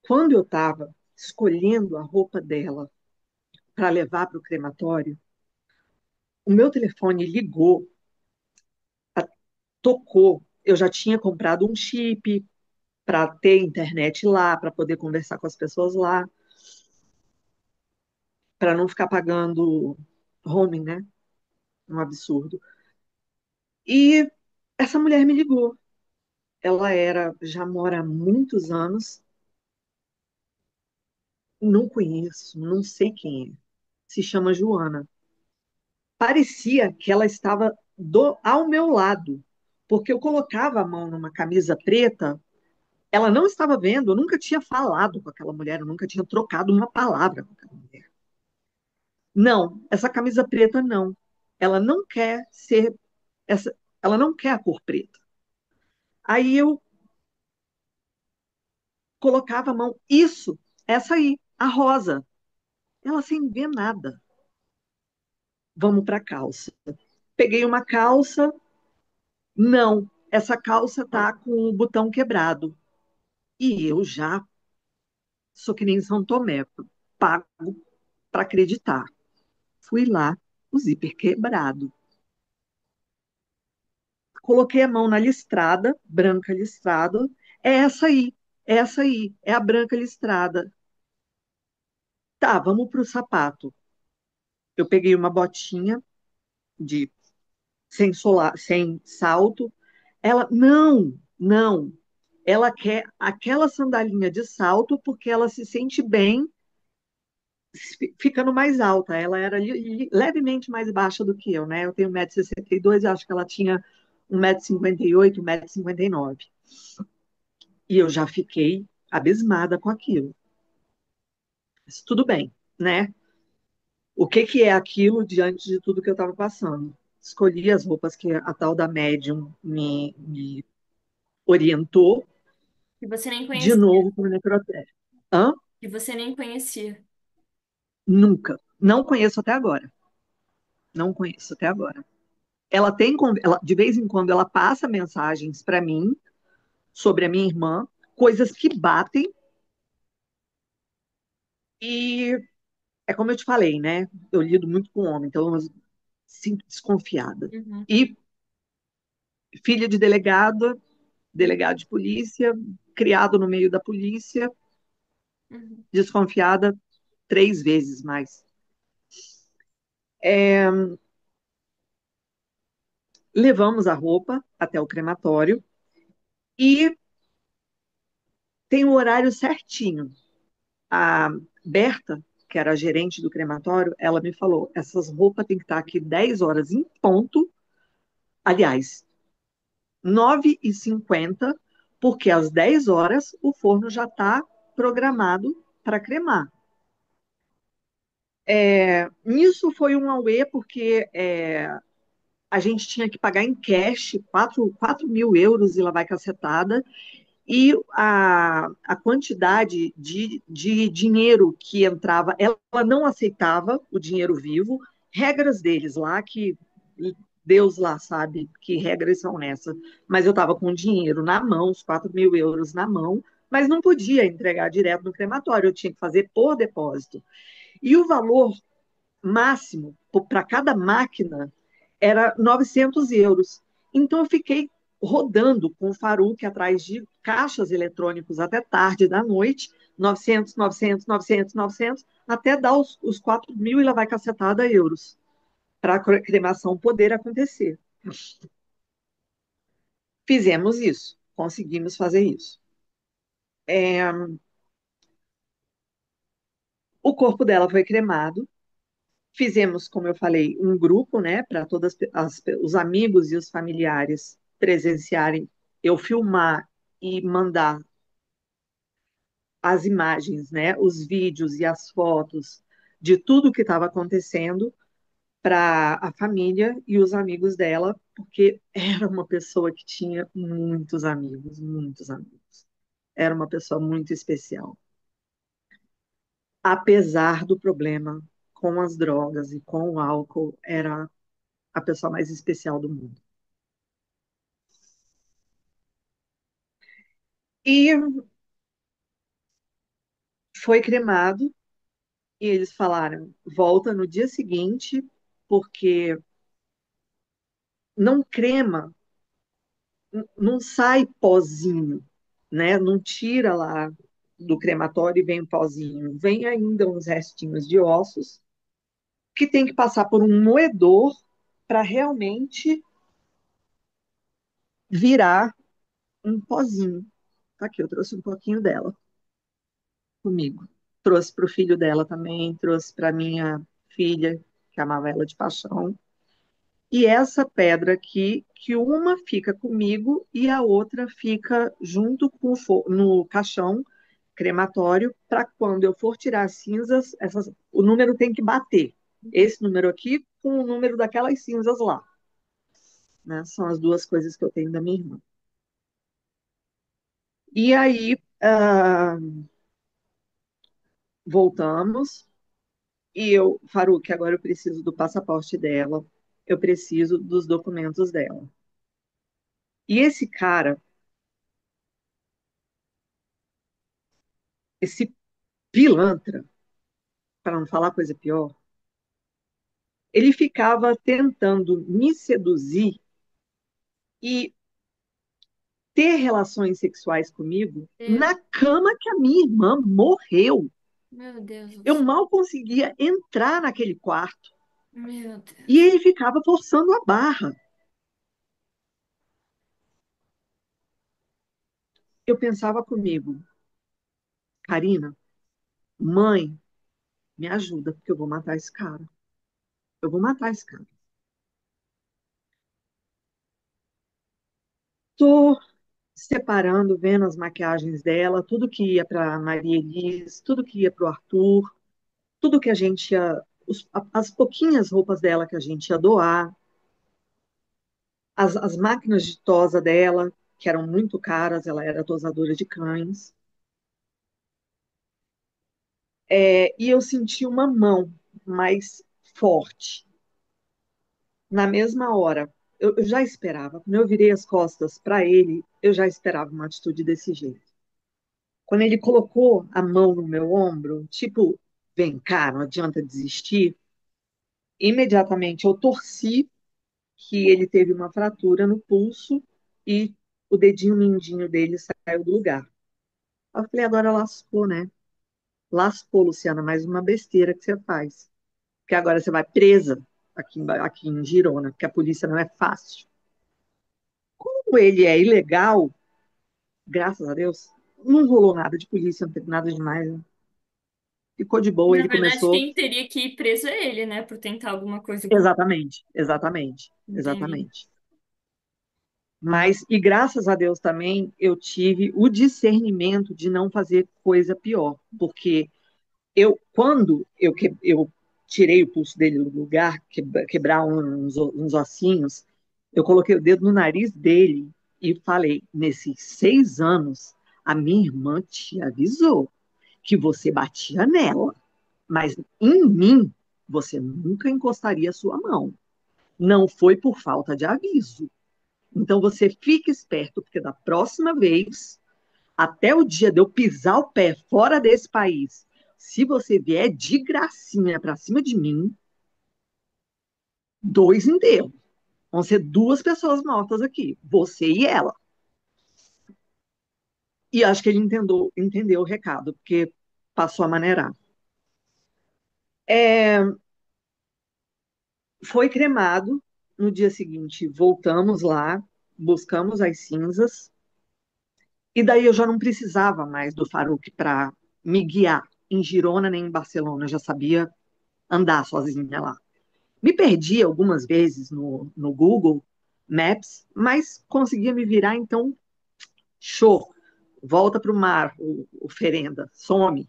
B: quando eu estava escolhendo a roupa dela para levar para o crematório, o meu telefone ligou, tocou. Eu já tinha comprado um chip para ter internet lá, para poder conversar com as pessoas lá, para não ficar pagando roaming, né? Um absurdo. E essa mulher me ligou. Ela já mora há muitos anos, não conheço, não sei quem é. Se chama Joana. parecia que ela estava ao meu lado, porque eu colocava a mão numa camisa preta, ela não estava vendo, eu nunca tinha falado com aquela mulher, eu nunca tinha trocado uma palavra com aquela mulher. Não, essa camisa preta não. Ela não quer ser essa, ela não quer a cor preta. Aí eu colocava a mão, isso, essa aí, a rosa. Ela sem ver nada. Vamos para calça. Peguei uma calça, não, essa calça tá com o botão quebrado. E eu já sou que nem São Tomé, pago para acreditar. Fui lá, o zíper quebrado. Coloquei a mão na listrada, branca listrada. É essa aí, é a branca listrada. Tá, vamos pro sapato. Eu peguei uma botinha de sem salto. Ela, não, não. Ela quer aquela sandalinha de salto porque ela se sente bem ficando mais alta. Ela era levemente mais baixa do que eu, né? Eu tenho 1,62 m e acho que ela tinha 1,58 m, 1,59 m. E eu já fiquei abismada com aquilo. Mas tudo bem, né? O que que é aquilo diante de tudo que eu estava passando? Escolhi as roupas que a tal da médium me orientou
A: Que você nem
B: de
A: conhecia.
B: novo para o necrotério. Hã?
A: Que você nem conhecia.
B: Nunca. Não conheço até agora. Não conheço até agora. De vez em quando, ela passa mensagens para mim sobre a minha irmã, coisas que batem, e é como eu te falei, né? Eu lido muito com homem, então eu sinto desconfiada.
A: Uhum,
B: E filha de delegado,
A: uhum,
B: delegado de polícia, criado no meio da polícia,
A: uhum.
B: desconfiada 3 vezes mais. É, levamos a roupa até o crematório e tem o horário certinho. A Berta, que era a gerente do crematório, ela me falou: essas roupas têm que estar aqui 10 horas em ponto. Aliás, 9h50, porque às 10 horas o forno já está programado para cremar. Nisso foi um auê, porque a gente tinha que pagar em cash 4.000 euros e lá vai cacetada, e a quantidade de dinheiro que entrava, ela não aceitava o dinheiro vivo, regras deles lá, que Deus lá sabe que regras são essas, mas eu estava com o dinheiro na mão, os 4.000 euros na mão, mas não podia entregar direto no crematório, eu tinha que fazer por depósito. E o valor máximo para cada máquina era 900 euros. Então eu fiquei rodando com o Faruque atrás de caixas eletrônicos até tarde da noite, 900, 900, 900, 900, até dar os 4.000 e lá vai cacetada euros, para a cremação poder acontecer. Fizemos isso, conseguimos fazer isso. É, o corpo dela foi cremado. Fizemos, como eu falei, um grupo, né, para todos os amigos e os familiares presenciarem, eu filmar e mandar as imagens, né, os vídeos e as fotos de tudo que estava acontecendo para a família e os amigos dela, porque era uma pessoa que tinha muitos amigos, muitos amigos. Era uma pessoa muito especial. Apesar do problema com as drogas e com o álcool, era a pessoa mais especial do mundo. E foi cremado, e eles falaram: volta no dia seguinte, porque não crema, não sai pozinho, né? Não tira lá do crematório e vem um pozinho. Vem ainda uns restinhos de ossos que tem que passar por um moedor para realmente virar um pozinho. Tá aqui, eu trouxe um pouquinho dela comigo. Trouxe para o filho dela também, trouxe para minha filha, que amava ela de paixão. e essa pedra aqui, que uma fica comigo e a outra fica junto com no caixão crematório, para quando eu for tirar as cinzas, o número tem que bater. Esse número aqui com o número daquelas cinzas lá, né? São as duas coisas que eu tenho da minha irmã. E aí, voltamos, e eu, Faruk, agora eu preciso do passaporte dela, eu preciso dos documentos dela. E esse cara, esse pilantra, para não falar coisa pior, ele ficava tentando me seduzir e ter relações sexuais comigo
A: Deus,
B: na cama que a minha irmã morreu.
A: meu Deus do
B: Eu
A: céu.
B: mal conseguia entrar naquele quarto
A: Meu
B: e
A: Deus.
B: ele ficava forçando a barra. Eu pensava comigo, Karina, mãe, me ajuda, porque eu vou matar esse cara. Eu vou matar esse cara. Tô separando, vendo as maquiagens dela, tudo que ia para Maria Elis, tudo que ia para o Arthur, tudo que a gente ia, as pouquinhas roupas dela que a gente ia doar, as máquinas de tosa dela, que eram muito caras, ela era tosadora de cães. E eu senti uma mão mais forte. Na mesma hora, eu já esperava. Quando eu virei as costas para ele, eu já esperava uma atitude desse jeito. Quando ele colocou a mão no meu ombro, tipo, vem cá, não adianta desistir, imediatamente eu torci que ele teve uma fratura no pulso e o dedinho mindinho dele saiu do lugar. Eu falei, agora lascou, né? Lascou, Luciana, mais uma besteira que você faz. Porque agora você vai presa aqui em Girona, porque a polícia não é fácil. Como ele é ilegal, graças a Deus, não rolou nada de polícia, não teve nada demais. Né? Ficou de boa,
A: Na
B: ele
A: verdade,
B: começou.
A: quem teria que ir preso é ele, né? Por tentar alguma coisa com.
B: Exatamente, exatamente,
A: Entendi.
B: exatamente. Mas, e graças a Deus também, eu tive o discernimento de não fazer coisa pior, porque quando eu tirei o pulso dele do lugar, quebrar uns ossinhos, eu coloquei o dedo no nariz dele e falei: nesses 6 anos, a minha irmã te avisou que você batia nela, mas em mim você nunca encostaria a sua mão. Não foi por falta de aviso. Então você fique esperto, porque da próxima vez até o dia de eu pisar o pé fora desse país, se você vier de gracinha para cima de mim, dois enterros. Vão ser duas pessoas mortas aqui, você e ela. E acho que ele entendeu o recado, porque passou a maneirar. É, foi cremado. No dia seguinte, voltamos lá, buscamos as cinzas, e daí eu já não precisava mais do Faruk para me guiar em Girona nem em Barcelona, eu já sabia andar sozinha lá. Me perdi algumas vezes no Google Maps, mas conseguia me virar, então, show. Volta para o mar, o Ferenda, some.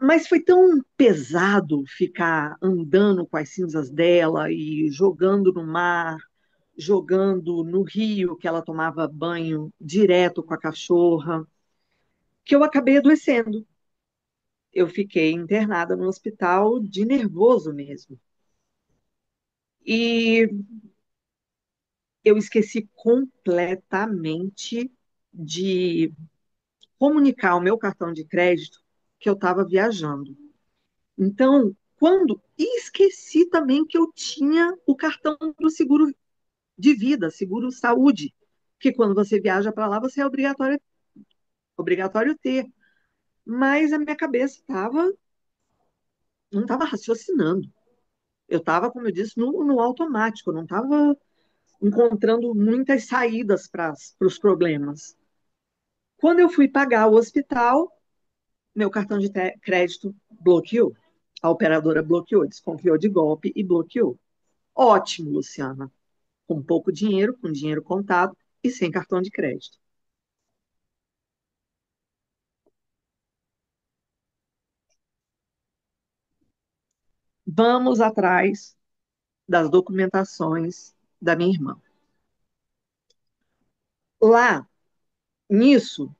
B: Mas foi tão pesado ficar andando com as cinzas dela e jogando no mar, jogando no rio, que ela tomava banho direto com a cachorra, que eu acabei adoecendo. Eu fiquei internada no hospital de nervoso mesmo. E eu esqueci completamente de comunicar ao meu cartão de crédito que eu estava viajando. Então, e esqueci também que eu tinha o cartão do seguro de vida, seguro saúde, que quando você viaja para lá, você é obrigatório ter. Mas a minha cabeça não estava raciocinando. Eu estava, como eu disse, no automático, eu não estava encontrando muitas saídas para os problemas. Quando eu fui pagar o hospital, meu cartão de crédito bloqueou. A operadora bloqueou, desconfiou de golpe e bloqueou. Ótimo, Luciana. Com pouco dinheiro, com dinheiro contado e sem cartão de crédito. Vamos atrás das documentações da minha irmã. Lá, nisso,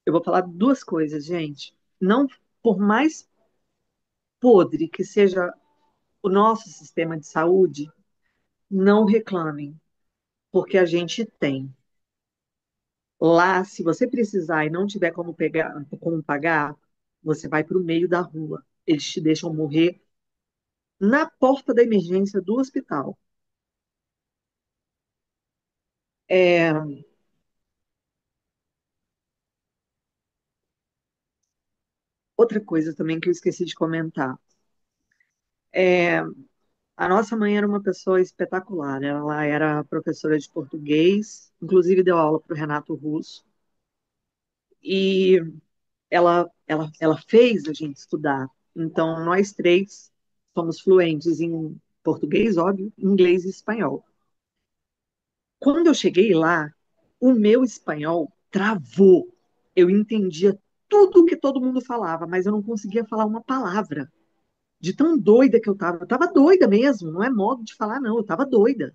B: eu vou falar duas coisas, gente. Não, por mais podre que seja o nosso sistema de saúde, não reclamem, porque a gente tem. Lá, se você precisar e não tiver como pegar, como pagar, você vai para o meio da rua. Eles te deixam morrer na porta da emergência do hospital. É, outra coisa também que eu esqueci de comentar. É, a nossa mãe era uma pessoa espetacular. Ela era professora de português, inclusive deu aula para o Renato Russo. E ela fez a gente estudar. Então, nós três somos fluentes em português, óbvio, inglês e espanhol. Quando eu cheguei lá, o meu espanhol travou. Eu entendia tudo que todo mundo falava, mas eu não conseguia falar uma palavra. De tão doida que eu estava. Eu estava doida mesmo, não é modo de falar, não. Eu estava doida.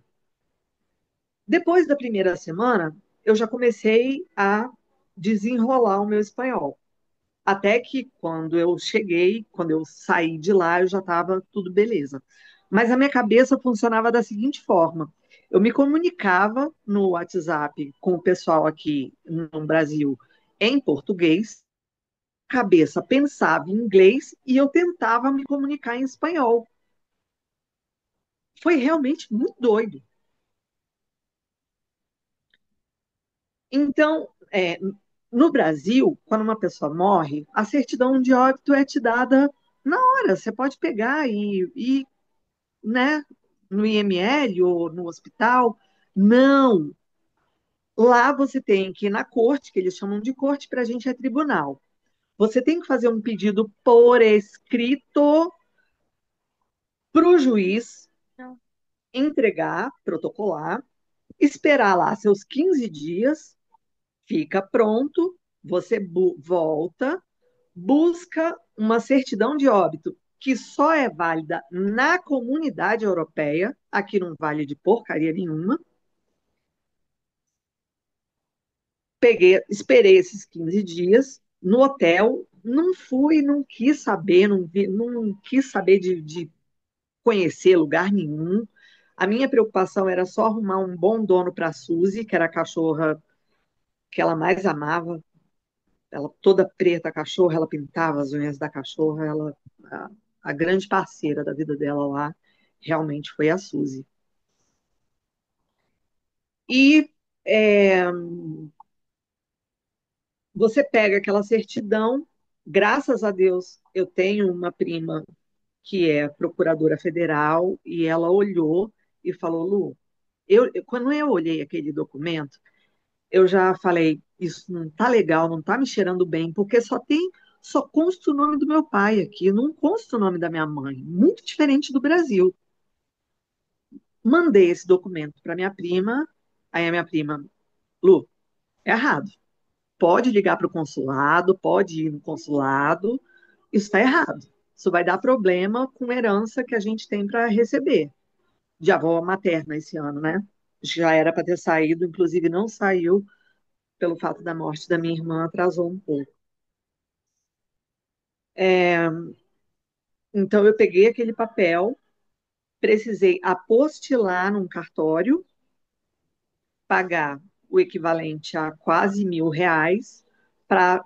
B: Depois da primeira semana, eu já comecei a desenrolar o meu espanhol. Até que quando eu cheguei, quando eu saí de lá, eu já estava tudo beleza. Mas a minha cabeça funcionava da seguinte forma: eu me comunicava no WhatsApp com o pessoal aqui no Brasil em português, a cabeça pensava em inglês e eu tentava me comunicar em espanhol. Foi realmente muito doido. Então, no Brasil, quando uma pessoa morre, a certidão de óbito é te dada na hora. Você pode pegar e né, no IML ou no hospital. Não. Lá você tem que ir na corte, que eles chamam de corte, para a gente é tribunal. Você tem que fazer um pedido por escrito para o juiz
A: Não.
B: entregar, protocolar, esperar lá seus 15 dias, fica pronto, você volta, busca uma certidão de óbito que só é válida na comunidade europeia, aqui não vale de porcaria nenhuma. Peguei, esperei esses 15 dias no hotel, não fui, não quis saber, não quis saber de conhecer lugar nenhum. A minha preocupação era só arrumar um bom dono para a Suzy, que era a cachorra que ela mais amava. Ela toda preta, a cachorra, ela pintava as unhas da cachorra, a grande parceira da vida dela lá realmente foi a Suzy. E é, você pega aquela certidão, graças a Deus, eu tenho uma prima que é procuradora federal e ela olhou e falou, Lu, quando eu olhei aquele documento, eu já falei, isso não tá legal, não tá me cheirando bem, porque só consta o nome do meu pai aqui, não consta o nome da minha mãe, muito diferente do Brasil. Mandei esse documento para minha prima, aí a minha prima, Lu, é errado. Pode ligar para o consulado, pode ir no consulado, isso está errado. Isso vai dar problema com herança que a gente tem para receber de avó materna esse ano, né? Já era para ter saído, inclusive não saiu pelo fato da morte da minha irmã, atrasou um pouco. É, então eu peguei aquele papel, precisei apostilar num cartório, pagar o equivalente a quase R$ 1.000 para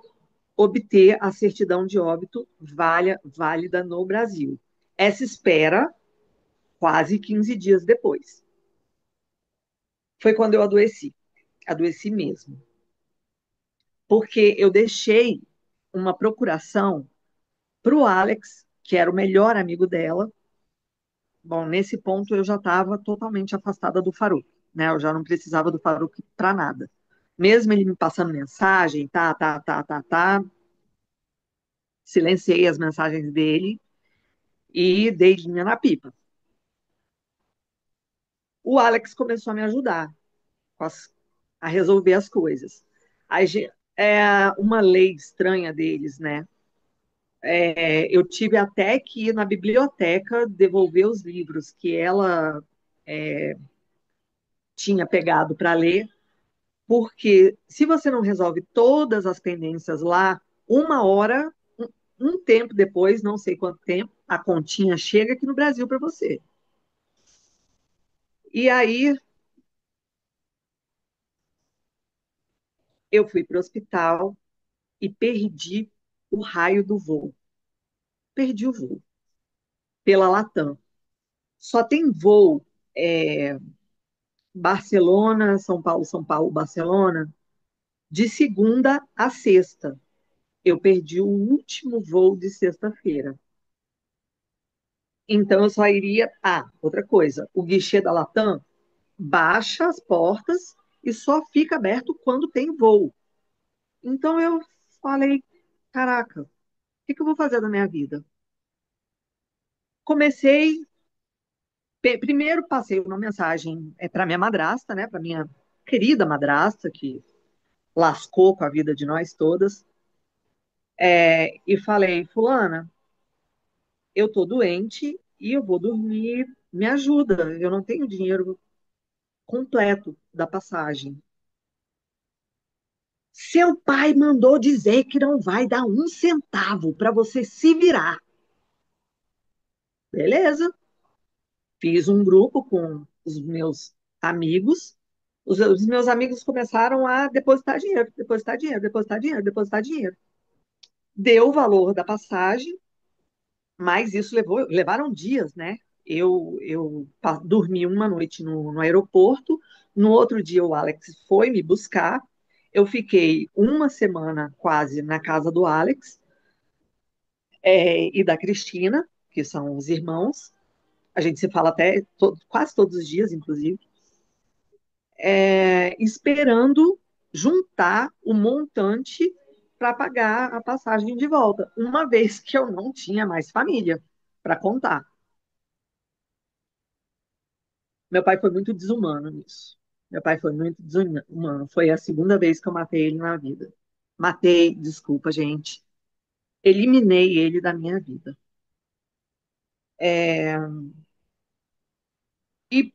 B: obter a certidão de óbito válida no Brasil. Essa espera quase 15 dias depois. Foi quando eu adoeci mesmo, porque eu deixei uma procuração para o Alex, que era o melhor amigo dela. Bom, nesse ponto eu já estava totalmente afastada do Faruk, né? Eu já não precisava do Faruk para nada. Mesmo ele me passando mensagem, tá, silenciei as mensagens dele e dei linha na pipa. o Alex começou a me ajudar com a resolver as coisas. É uma lei estranha deles, né? Eu tive até que ir na biblioteca devolver os livros que ela tinha pegado para ler, porque se você não resolve todas as pendências lá, uma hora, um tempo depois, não sei quanto tempo, a continha chega aqui no Brasil para você. E aí eu fui para o hospital e perdi o raio do voo. Perdi o voo pela Latam. Só tem voo Barcelona, São Paulo, Barcelona, de segunda a sexta. Eu perdi o último voo de sexta-feira. Então eu só iria. Ah, outra coisa, o guichê da Latam baixa as portas e só fica aberto quando tem voo. Então eu falei, caraca, o que que eu vou fazer da minha vida? Comecei, primeiro passei uma mensagem para minha madrasta, né, para minha querida madrasta, que lascou com a vida de nós todas, e falei, fulana, eu tô doente e eu vou dormir, me ajuda, eu não tenho dinheiro completo da passagem. Seu pai mandou dizer que não vai dar um centavo para você se virar. Beleza. Fiz um grupo com os meus amigos. Os meus amigos começaram a depositar dinheiro, depositar dinheiro, depositar dinheiro, depositar dinheiro. Deu o valor da passagem, mas isso levaram dias, né? Eu dormi uma noite no aeroporto, no outro dia o Alex foi me buscar, eu fiquei uma semana quase na casa do Alex, e da Cristina, que são os irmãos, a gente se fala até quase todos os dias, inclusive, esperando juntar o montante para pagar a passagem de volta, uma vez que eu não tinha mais família para contar. Meu pai foi muito desumano nisso. Meu pai foi muito desumano. Foi a segunda vez que eu matei ele na vida. Matei, desculpa, gente. Eliminei ele da minha vida. É, e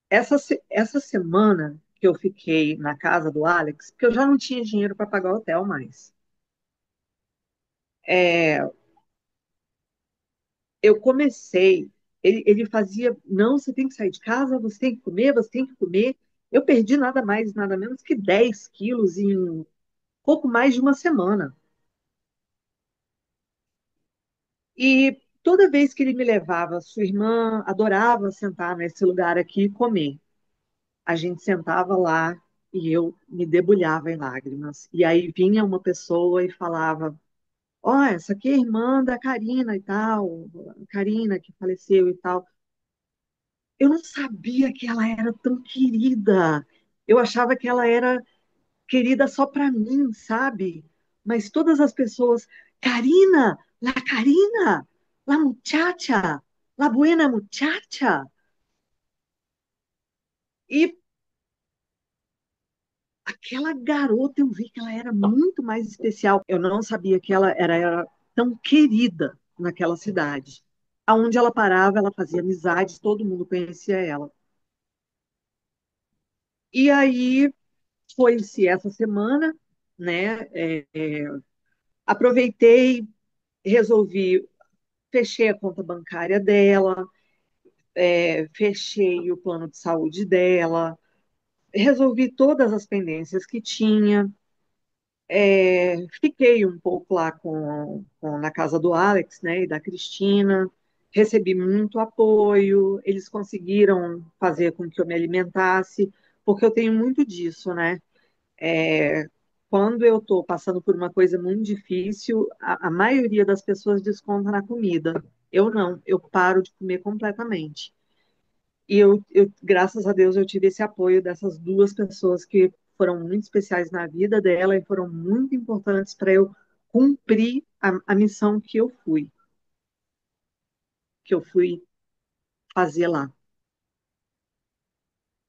B: essa semana que eu fiquei na casa do Alex, porque eu já não tinha dinheiro para pagar o hotel mais. É, eu comecei, ele fazia, não, você tem que sair de casa, você tem que comer, você tem que comer. Eu perdi nada mais, nada menos que 10 quilos em pouco mais de uma semana. E toda vez que ele me levava, sua irmã adorava sentar nesse lugar aqui e comer. A gente sentava lá e eu me debulhava em lágrimas. E aí vinha uma pessoa e falava: Ó, essa aqui é a irmã da Karina e tal, a Karina que faleceu e tal. Eu não sabia que ela era tão querida. Eu achava que ela era querida só para mim, sabe? Mas todas as pessoas, Karina, la muchacha, la buena muchacha. E aquela garota, eu vi que ela era muito mais especial. Eu não sabia que era tão querida naquela cidade. Aonde ela parava, ela fazia amizades, todo mundo conhecia ela. E aí foi-se essa semana, né? Aproveitei, resolvi, fechei a conta bancária dela, fechei o plano de saúde dela, resolvi todas as pendências que tinha. Fiquei um pouco lá na casa do Alex, né, e da Cristina, recebi muito apoio, eles conseguiram fazer com que eu me alimentasse, porque eu tenho muito disso, né? É, quando eu estou passando por uma coisa muito difícil, a maioria das pessoas desconta na comida. Eu não, eu paro de comer completamente. E graças a Deus, eu tive esse apoio dessas duas pessoas que foram muito especiais na vida dela e foram muito importantes para eu cumprir a missão que eu fui fazer lá.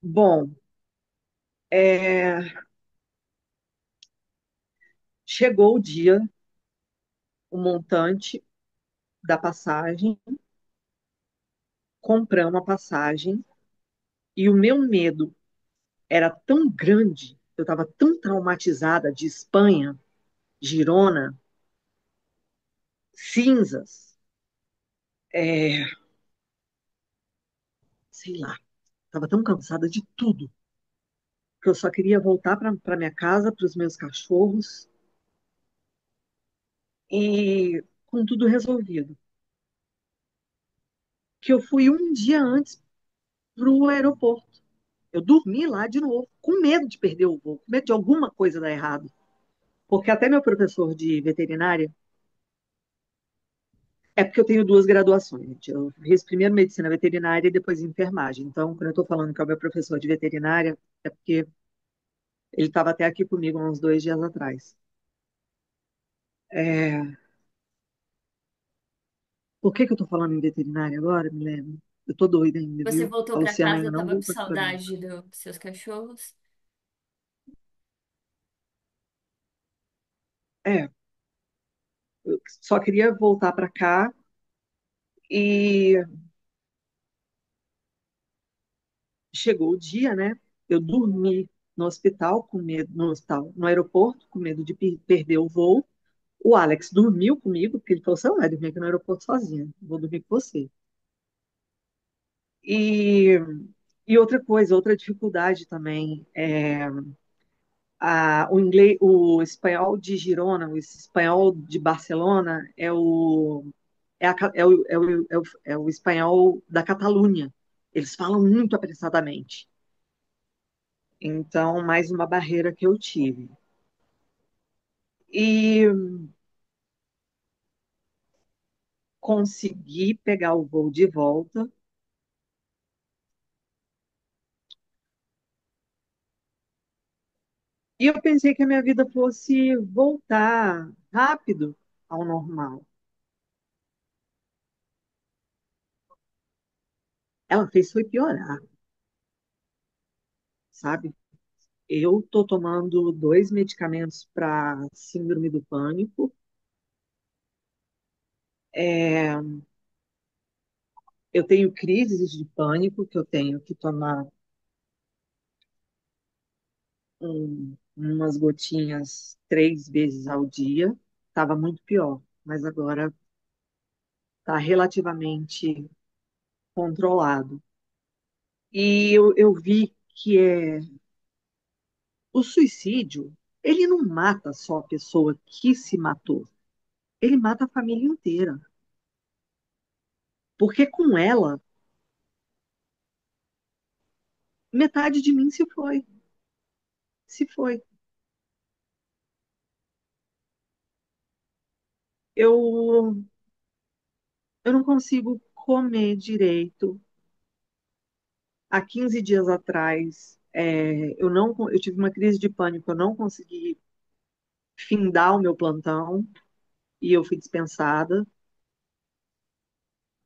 B: Bom, é, chegou o dia, o montante da passagem, compramos a passagem e o meu medo era tão grande, eu estava tão traumatizada de Espanha, Girona, cinzas, é, sei lá, estava tão cansada de tudo, que eu só queria voltar para minha casa, para os meus cachorros e com tudo resolvido. Que eu fui um dia antes para o aeroporto. Eu dormi lá de novo, com medo de perder o voo, com medo de alguma coisa dar errado. Porque até meu professor de veterinária, é porque eu tenho duas graduações, gente. Eu fiz primeiro medicina veterinária e depois enfermagem. Então, quando eu estou falando que é o meu professor de veterinária, é porque ele estava até aqui comigo uns 2 dias atrás. É, por que que eu estou falando em veterinária agora, me lembro? Eu tô doida ainda,
A: Você
B: viu?
A: voltou
B: A
A: para
B: Luciana
A: casa,
B: ainda não
A: tava com
B: voltou aqui para mim.
A: saudade dos seus cachorros?
B: É, eu só queria voltar para cá e chegou o dia, né? Eu dormi no hospital com medo, no hospital, no aeroporto, com medo de perder o voo. O Alex dormiu comigo, porque ele falou: você não vai dormir aqui no aeroporto sozinha, vou dormir com você. E, e outra coisa, outra dificuldade também, o inglês, o espanhol de Girona, o espanhol de Barcelona é o espanhol da Catalunha. Eles falam muito apressadamente. Então, mais uma barreira que eu tive. E consegui pegar o voo de volta. E eu pensei que a minha vida fosse voltar rápido ao normal. Ela fez foi piorar, sabe? Eu tô tomando 2 medicamentos para síndrome do pânico. É, eu tenho crises de pânico que eu tenho que tomar umas gotinhas 3 vezes ao dia. Estava muito pior, mas agora está relativamente controlado. E eu vi que o suicídio, ele não mata só a pessoa que se matou, ele mata a família inteira. Porque com ela, metade de mim se foi. Se foi. Eu, eu não consigo comer direito. Há 15 dias atrás, eu tive uma crise de pânico, eu não consegui findar o meu plantão e eu fui dispensada.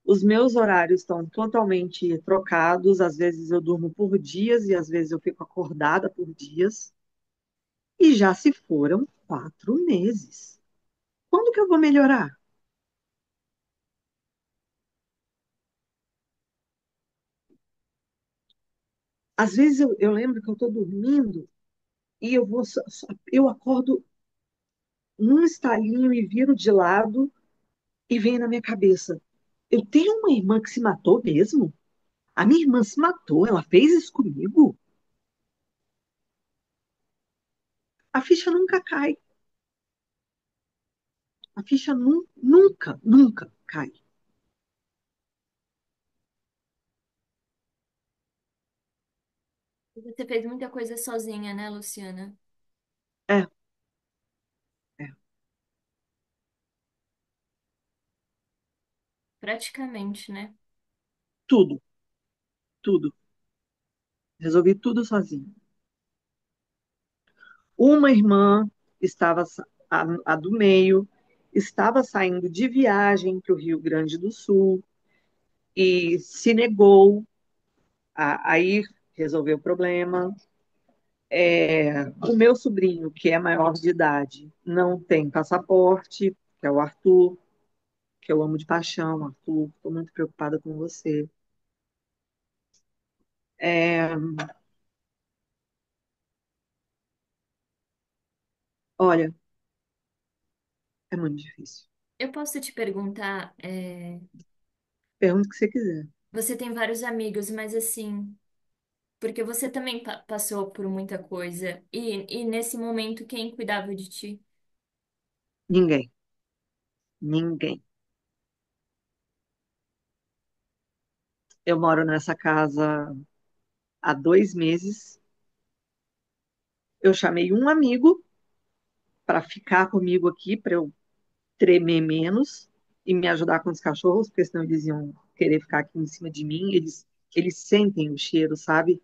B: Os meus horários estão totalmente trocados. Às vezes eu durmo por dias e às vezes eu fico acordada por dias. E já se foram 4 meses. Quando que eu vou melhorar? Às vezes eu lembro que eu estou dormindo e eu acordo num estalinho e viro de lado e vem na minha cabeça. Eu tenho uma irmã que se matou mesmo? A minha irmã se matou, ela fez isso comigo? A ficha nunca cai. A ficha nunca, nunca cai.
A: Você fez muita coisa sozinha, né, Luciana?
B: É, é.
A: Praticamente, né?
B: Tudo, tudo. Resolvi tudo sozinha. Uma irmã estava, a do meio, estava saindo de viagem para o Rio Grande do Sul e se negou a ir. resolver o problema. O meu sobrinho, que é maior de idade, não tem passaporte, que é o Arthur, que eu amo de paixão. Arthur, estou muito preocupada com você. É, olha, é muito difícil.
A: Eu posso te perguntar,
B: Pergunta o que você quiser.
A: você tem vários amigos, mas assim, porque você também passou por muita coisa, e nesse momento, quem cuidava de ti?
B: Ninguém, ninguém. Eu moro nessa casa há 2 meses. Eu chamei um amigo para ficar comigo aqui, para eu tremer menos e me ajudar com os cachorros, porque senão eles iam querer ficar aqui em cima de mim. Eles sentem o cheiro, sabe?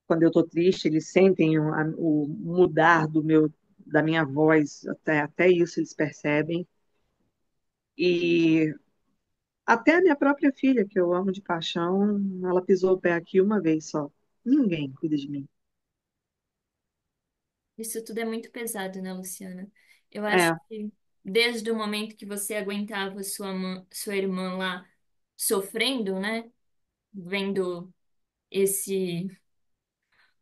B: Quando eu estou triste, eles sentem o mudar da minha voz, até isso eles percebem. E até a minha própria filha, que eu amo de paixão, ela pisou o pé aqui uma vez só. Ninguém cuida de mim.
A: Isso tudo é muito pesado, né, Luciana? Eu acho
B: É,
A: que desde o momento que você aguentava sua irmã lá sofrendo, né, vendo esse,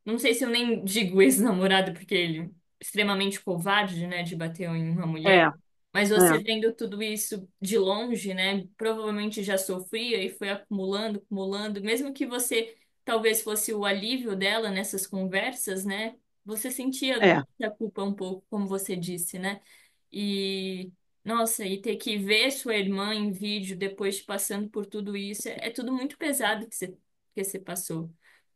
A: não sei se eu nem digo ex-namorado, porque ele é extremamente covarde, né, de bater em uma
B: é,
A: mulher. Mas você
B: é,
A: vendo tudo isso de longe, né, provavelmente já sofria e foi acumulando, acumulando. Mesmo que você talvez fosse o alívio dela nessas conversas, né, você sentia
B: é,
A: a culpa um pouco, como você disse, né? E, nossa, e ter que ver sua irmã em vídeo depois de passando por tudo isso, é tudo muito pesado que você passou.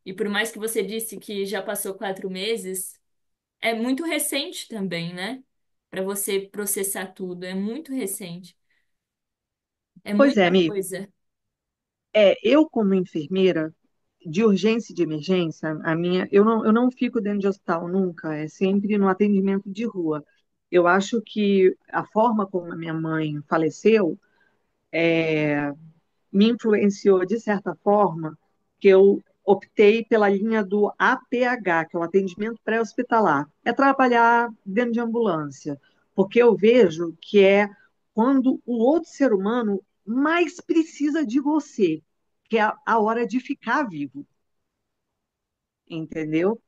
A: E por mais que você disse que já passou 4 meses, é muito recente também, né? Para você processar tudo, é muito recente. É
B: pois é,
A: muita
B: Mi.
A: coisa.
B: Eu como enfermeira de urgência e de emergência, eu não fico dentro de hospital nunca, é sempre no atendimento de rua. Eu acho que a forma como a minha mãe faleceu me influenciou de certa forma que eu optei pela linha do APH, que é o atendimento pré-hospitalar. É trabalhar dentro de ambulância, porque eu vejo que é quando o outro ser humano mais precisa de você, que é a hora de ficar vivo, entendeu?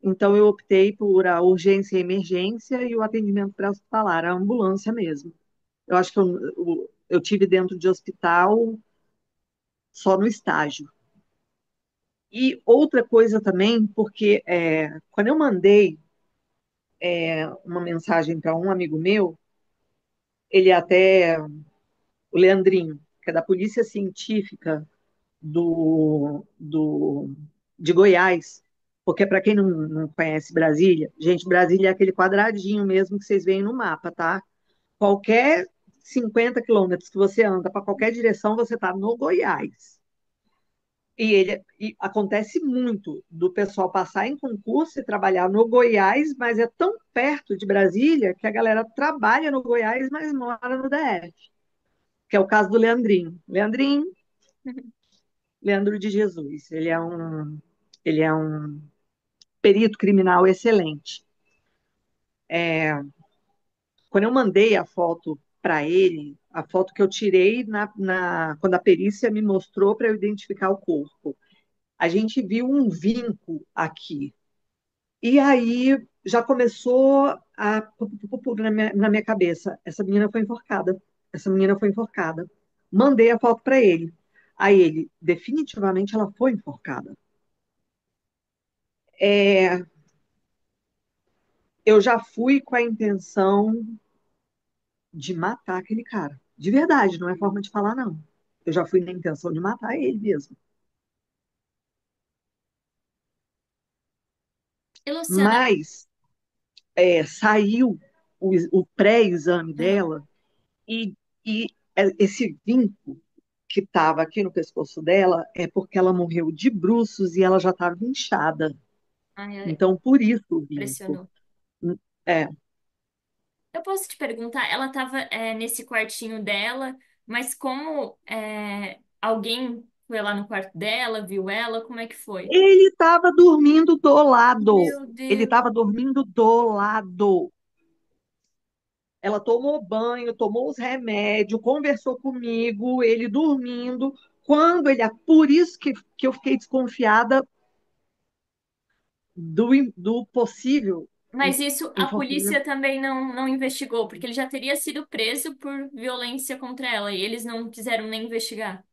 B: Então eu optei por a urgência e emergência e o atendimento pré-hospitalar, a ambulância mesmo. Eu acho que eu tive dentro de hospital só no estágio. E outra coisa também, porque quando eu mandei uma mensagem para um amigo meu, ele até, o Leandrinho, que é da Polícia Científica do, de Goiás, porque para quem não conhece Brasília, gente, Brasília é aquele quadradinho mesmo que vocês veem no mapa, tá? Qualquer 50 quilômetros que você anda para qualquer direção, você está no Goiás. E acontece muito do pessoal passar em concurso e trabalhar no Goiás, mas é tão perto de Brasília que a galera trabalha no Goiás, mas mora no DF, que é o caso do Leandrinho. Leandro de Jesus. Ele é um perito criminal excelente. Quando eu mandei a foto para ele, a foto que eu tirei quando a perícia me mostrou para eu identificar o corpo, a gente viu um vinco aqui. E aí já começou na minha cabeça. Essa menina foi enforcada. Essa menina foi enforcada. Mandei a foto para ele. Aí ele, definitivamente ela foi enforcada. É, eu já fui com a intenção de matar aquele cara. De verdade, não é forma de falar, não. Eu já fui na intenção de matar ele mesmo.
A: E Luciana,
B: Mas saiu o pré-exame
A: aham.
B: dela e, e esse vinco que estava aqui no pescoço dela é porque ela morreu de bruços e ela já estava inchada.
A: Ai, ai,
B: Então, por isso o vinco.
A: impressionou.
B: É,
A: Eu posso te perguntar, ela estava nesse quartinho dela, mas como alguém Foi lá no quarto dela, viu ela, como é que foi?
B: Ele estava dormindo do lado.
A: Meu
B: Ele
A: Deus.
B: estava dormindo do lado. Ela tomou banho, tomou os remédios, conversou comigo, ele dormindo. Por isso que eu fiquei desconfiada do possível
A: Mas isso a
B: envolvimento.
A: polícia também não investigou, porque ele já teria sido preso por violência contra ela e eles não quiseram nem investigar.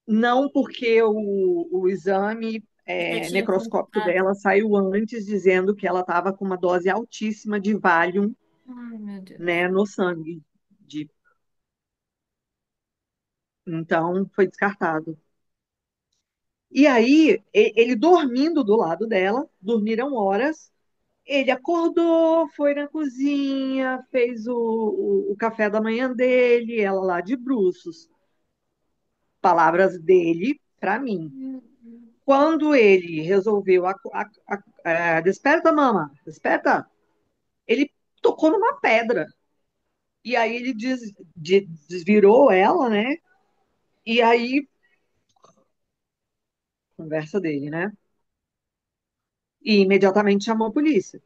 B: Não porque o exame
A: Já tinha
B: necroscópico
A: comprovado.
B: dela saiu antes dizendo que ela estava com uma dose altíssima de Valium,
A: Ai, meu Deus.
B: né, no sangue. De- então foi descartado. E aí, ele dormindo do lado dela, dormiram horas. Ele acordou, foi na cozinha, fez o café da manhã dele, ela lá de bruços. Palavras dele para mim.
A: Meu Deus.
B: Quando ele resolveu, desperta, mama, desperta, ele tocou numa pedra. E aí ele desvirou ela, né? E aí, conversa dele, né? E imediatamente chamou a polícia.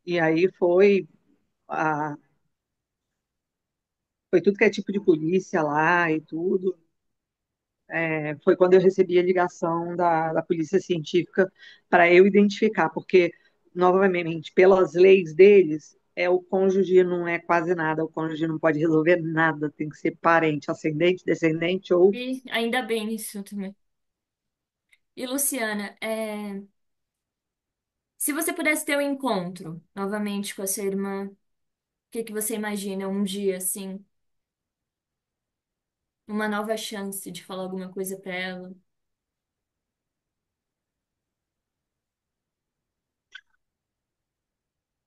B: E aí a, foi tudo que é tipo de polícia lá e tudo. Foi quando eu recebi a ligação da polícia científica para eu identificar, porque, novamente, pelas leis deles, o cônjuge não é quase nada, o cônjuge não pode resolver nada, tem que ser parente, ascendente, descendente ou.
A: E ainda bem nisso também. E Luciana, se você pudesse ter um encontro novamente com a sua irmã, o que que você imagina um dia assim, uma nova chance de falar alguma coisa pra ela?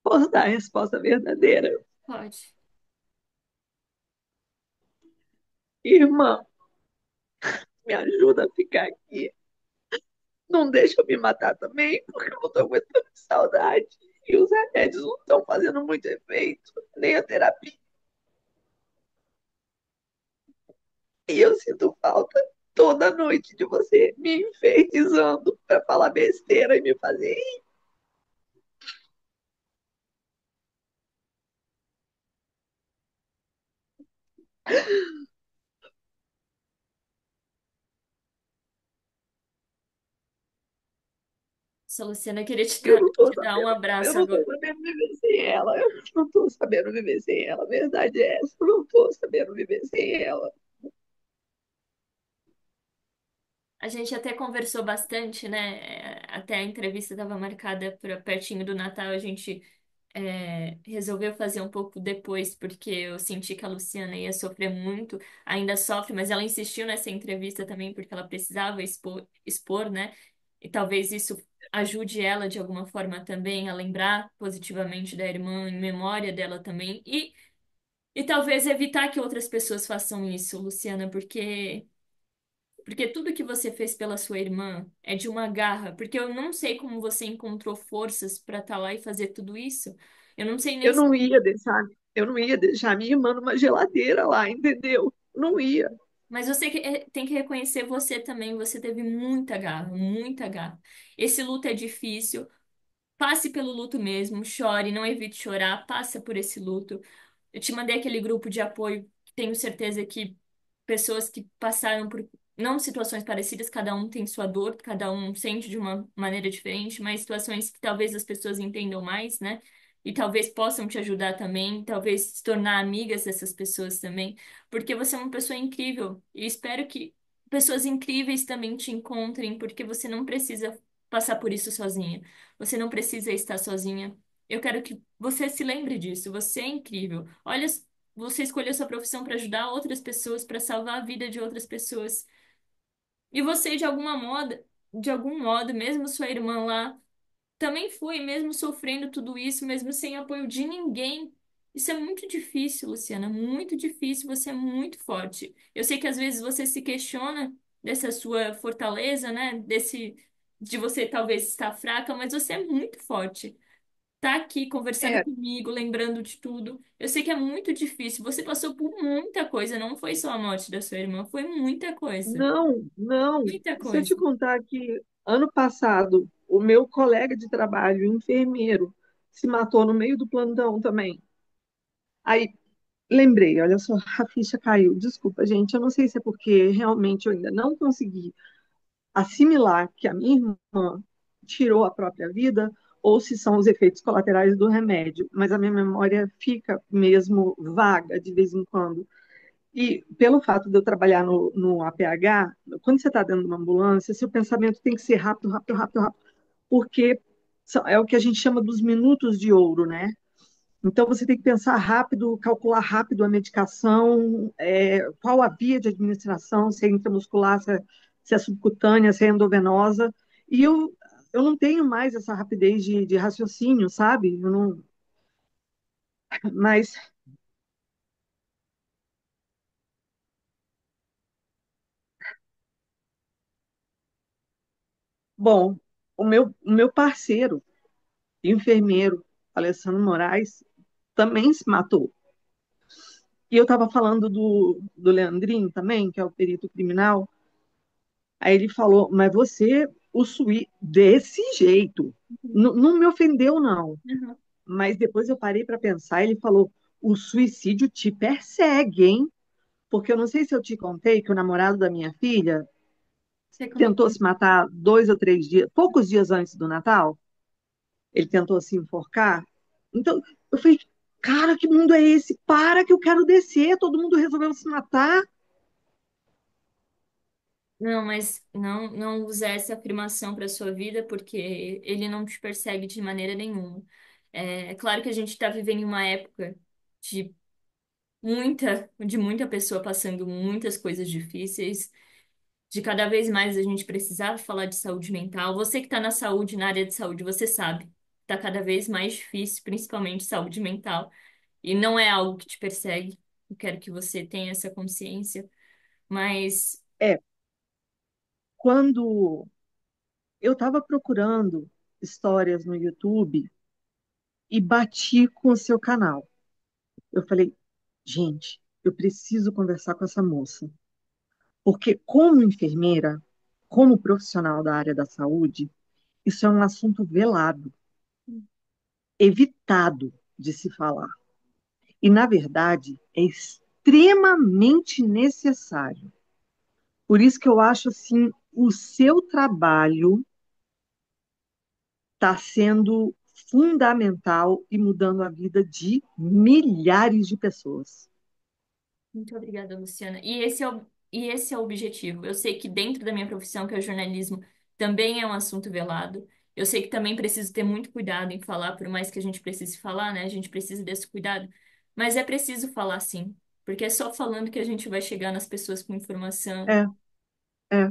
B: Posso dar a resposta verdadeira.
A: Pode.
B: Irmã, me ajuda a ficar aqui. Não deixa eu me matar também, porque eu não tô aguentando saudade. E os remédios não estão fazendo muito efeito, nem a terapia. E eu sinto falta toda noite de você me enfeitiçando para falar besteira e me fazer.
A: Nossa, Luciana, eu queria
B: Eu não tô
A: te dar um
B: sabendo, eu
A: abraço
B: não tô
A: agora.
B: sabendo viver sem ela. Eu não tô sabendo viver sem ela. A verdade é essa. Eu não tô sabendo viver sem ela.
A: A gente até conversou bastante, né? Até a entrevista estava marcada para pertinho do Natal. A gente resolveu fazer um pouco depois, porque eu senti que a Luciana ia sofrer muito. Ainda sofre, mas ela insistiu nessa entrevista também, porque ela precisava expor, né? E talvez isso ajude ela de alguma forma também a lembrar positivamente da irmã, em memória dela também. E talvez evitar que outras pessoas façam isso, Luciana, porque tudo que você fez pela sua irmã é de uma garra, porque eu não sei como você encontrou forças para estar lá e fazer tudo isso. Eu não sei nem
B: Eu
A: se.
B: não ia deixar, eu não ia deixar minha irmã numa geladeira lá, entendeu? Não ia.
A: Mas você tem que reconhecer você também. Você teve muita garra, muita garra. Esse luto é difícil. Passe pelo luto mesmo, chore, não evite chorar, passa por esse luto. Eu te mandei aquele grupo de apoio, tenho certeza que pessoas que passaram por não situações parecidas, cada um tem sua dor, cada um sente de uma maneira diferente, mas situações que talvez as pessoas entendam mais, né? E talvez possam te ajudar também, talvez se tornar amigas dessas pessoas também, porque você é uma pessoa incrível e espero que pessoas incríveis também te encontrem, porque você não precisa passar por isso sozinha. Você não precisa estar sozinha. Eu quero que você se lembre disso. Você é incrível. Olha, você escolheu sua profissão para ajudar outras pessoas, para salvar a vida de outras pessoas. E você, de algum modo, mesmo sua irmã lá, também foi, mesmo sofrendo tudo isso, mesmo sem apoio de ninguém. Isso é muito difícil, Luciana, muito difícil. Você é muito forte. Eu sei que às vezes você se questiona dessa sua fortaleza, né? De você talvez estar fraca, mas você é muito forte. tá aqui conversando
B: É,
A: comigo, lembrando de tudo. Eu sei que é muito difícil. Você passou por muita coisa, não foi só a morte da sua irmã, foi muita coisa.
B: não, não.
A: Muita
B: Se eu te
A: coisa.
B: contar que ano passado o meu colega de trabalho, enfermeiro, se matou no meio do plantão também. Aí lembrei, olha só, a ficha caiu. Desculpa, gente, eu não sei se é porque realmente eu ainda não consegui assimilar que a minha irmã tirou a própria vida ou se são os efeitos colaterais do remédio, mas a minha memória fica mesmo vaga de vez em quando. E pelo fato de eu trabalhar no APH, quando você está dentro de uma ambulância, seu pensamento tem que ser rápido, rápido, rápido, rápido, porque é o que a gente chama dos minutos de ouro, né? Então você tem que pensar rápido, calcular rápido a medicação, qual a via de administração, se é intramuscular, se é subcutânea, se é endovenosa. E eu não tenho mais essa rapidez de raciocínio, sabe? Eu não, mas, bom, o meu parceiro, enfermeiro, Alessandro Moraes, também se matou. E eu estava falando do Leandrinho também, que é o perito criminal. Aí ele falou, mas você, o Suí, desse jeito,
A: Uhum.
B: não me ofendeu, não.
A: Uhum.
B: Mas depois eu parei para pensar, ele falou, o suicídio te persegue, hein? Porque eu não sei se eu te contei que o namorado da minha filha
A: Você
B: tentou
A: comentou.
B: se matar 2 ou 3 dias, poucos dias antes do Natal. Ele tentou se enforcar. Então, eu falei, cara, que mundo é esse? Para que eu quero descer, todo mundo resolveu se matar.
A: Não, mas não use essa afirmação para sua vida, porque ele não te persegue de maneira nenhuma. É claro que a gente está vivendo em uma época de muita pessoa passando muitas coisas difíceis, de cada vez mais a gente precisar falar de saúde mental. Você que está na saúde, na área de saúde, você sabe, está cada vez mais difícil, principalmente saúde mental, e não é algo que te persegue. Eu quero que você tenha essa consciência, mas
B: É, quando eu estava procurando histórias no YouTube e bati com o seu canal. Eu falei, gente, eu preciso conversar com essa moça. Porque, como enfermeira, como profissional da área da saúde, isso é um assunto velado, evitado de se falar. E, na verdade, é extremamente necessário. Por isso que eu acho assim, o seu trabalho está sendo fundamental e mudando a vida de milhares de pessoas.
A: muito obrigada, Luciana. E esse é o objetivo. Eu sei que dentro da minha profissão, que é o jornalismo, também é um assunto velado. Eu sei que também preciso ter muito cuidado em falar, por mais que a gente precise falar, né? A gente precisa desse cuidado. Mas é preciso falar sim, porque é só falando que a gente vai chegar nas pessoas com informação.
B: É, é,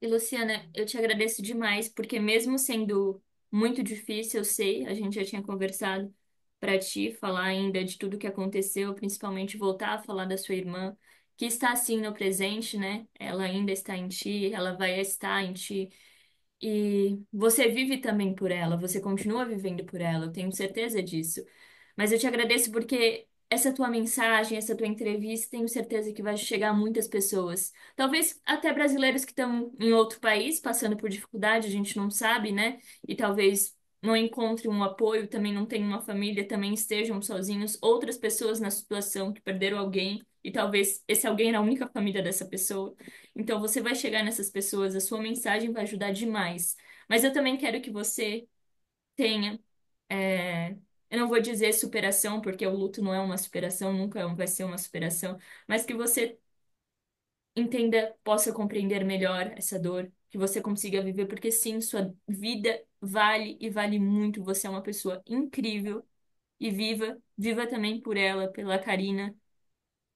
A: E, Luciana, eu te agradeço demais, porque mesmo sendo muito difícil, eu sei, a gente já tinha conversado para ti falar ainda de tudo que aconteceu, principalmente voltar a falar da sua irmã, que está assim no presente, né? Ela ainda está em ti, ela vai estar em ti. E você vive também por ela, você continua vivendo por ela, eu tenho certeza disso. Mas eu te agradeço porque essa tua mensagem, essa tua entrevista, tenho certeza que vai chegar a muitas pessoas. Talvez até brasileiros que estão em outro país, passando por dificuldade, a gente não sabe, né? E talvez não encontrem um apoio, também não tenham uma família, também estejam sozinhos. Outras pessoas na situação que perderam alguém, e talvez esse alguém era a única família dessa pessoa. Então você vai chegar nessas pessoas, a sua mensagem vai ajudar demais. Mas eu também quero que você tenha, é, eu não vou dizer superação, porque o luto não é uma superação, nunca vai ser uma superação, mas que você entenda, possa compreender melhor essa dor, que você consiga viver, porque sim, sua vida vale e vale muito. Você é uma pessoa incrível e viva, viva também por ela, pela Karina.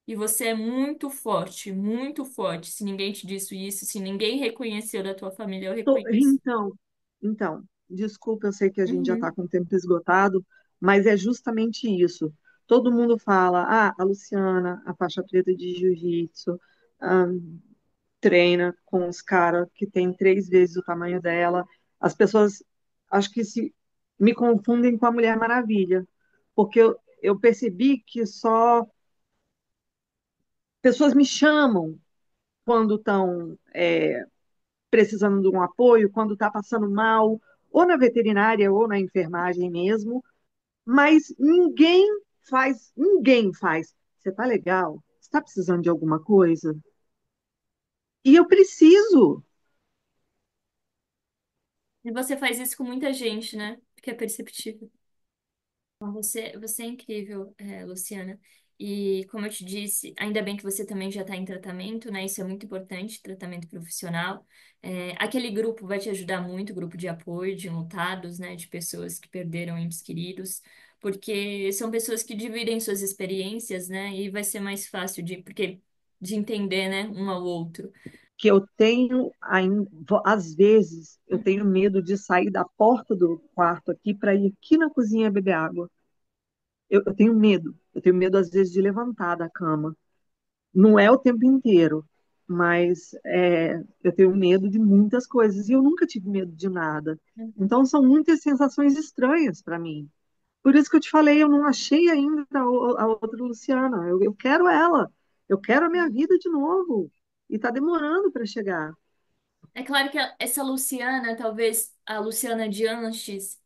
A: E você é muito forte, muito forte. Se ninguém te disse isso, se ninguém reconheceu da tua família, eu reconheço.
B: então, desculpa, eu sei que a gente já está
A: Uhum.
B: com o tempo esgotado, mas é justamente isso. Todo mundo fala, a Luciana, a faixa preta de jiu-jitsu, ah, treina com os caras que tem 3 vezes o tamanho dela. As pessoas, acho que se me confundem com a Mulher Maravilha, porque eu percebi que só pessoas me chamam quando estão precisando de um apoio, quando está passando mal, ou na veterinária ou na enfermagem mesmo, mas ninguém faz. Você está legal? Você está precisando de alguma coisa? E eu preciso.
A: E você faz isso com muita gente, né? Porque é perceptível. Você é incrível, Luciana. E como eu te disse, ainda bem que você também já está em tratamento, né? Isso é muito importante, tratamento profissional. Aquele grupo vai te ajudar muito, grupo de apoio, de enlutados, né? De pessoas que perderam entes queridos, porque são pessoas que dividem suas experiências, né? E vai ser mais fácil de entender, né? Um ao outro.
B: Que eu tenho, às vezes, eu tenho
A: Uhum.
B: medo de sair da porta do quarto aqui para ir aqui na cozinha beber água. Eu tenho medo. Eu tenho medo, às vezes, de levantar da cama. Não é o tempo inteiro, mas eu tenho medo de muitas coisas e eu nunca tive medo de nada.
A: Uhum.
B: Então, são muitas sensações estranhas para mim. Por isso que eu te falei, eu não achei ainda a outra Luciana. Eu quero ela. Eu quero a minha vida de novo. E está demorando para chegar.
A: É claro que essa Luciana, talvez a Luciana de antes,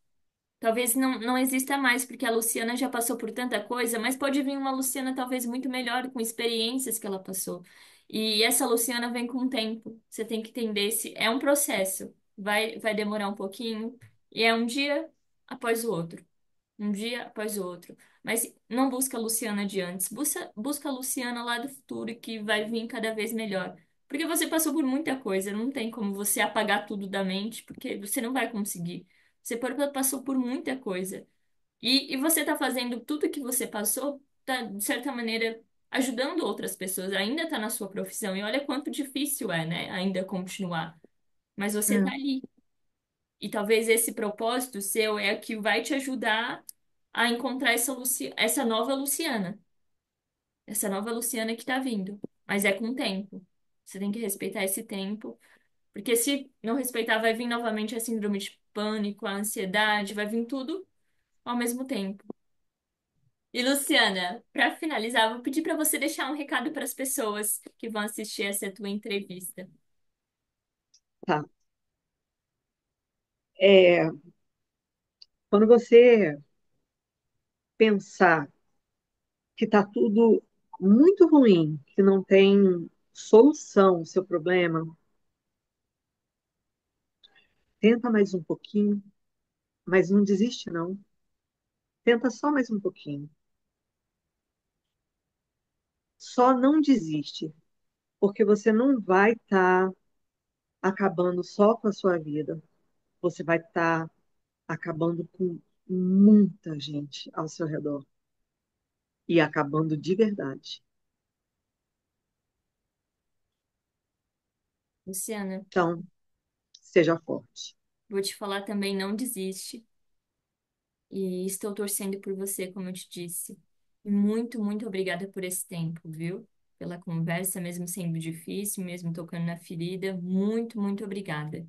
A: talvez não exista mais, porque a Luciana já passou por tanta coisa, mas pode vir uma Luciana talvez muito melhor, com experiências que ela passou. E essa Luciana vem com o tempo. Você tem que entender se é um processo. Vai demorar um pouquinho, e é um dia após o outro. Um dia após o outro. Mas não busca a Luciana de antes, busca a Luciana lá do futuro que vai vir cada vez melhor. Porque você passou por muita coisa, não tem como você apagar tudo da mente, porque você não vai conseguir. Passou por muita coisa. E você está fazendo tudo que você passou, tá, de certa maneira, ajudando outras pessoas. Ainda está na sua profissão. E olha quanto difícil é, né? Ainda continuar. Mas você está
B: É,
A: ali. E talvez esse propósito seu é o que vai te ajudar a encontrar essa nova Luciana. Essa nova Luciana que está vindo. Mas é com o tempo. Você tem que respeitar esse tempo. Porque se não respeitar, vai vir novamente a síndrome de pânico, a ansiedade, vai vir tudo ao mesmo tempo. E Luciana, para finalizar, vou pedir para você deixar um recado para as pessoas que vão assistir essa tua entrevista.
B: tá. É, quando você pensar que está tudo muito ruim, que não tem solução o seu problema, tenta mais um pouquinho, mas não desiste, não. Tenta só mais um pouquinho. Só não desiste, porque você não vai estar acabando só com a sua vida. Você vai estar acabando com muita gente ao seu redor e acabando de verdade.
A: Luciana,
B: Então, seja forte.
A: vou te falar também, não desiste. E estou torcendo por você, como eu te disse. E muito, muito obrigada por esse tempo, viu? Pela conversa, mesmo sendo difícil, mesmo tocando na ferida. Muito, muito obrigada.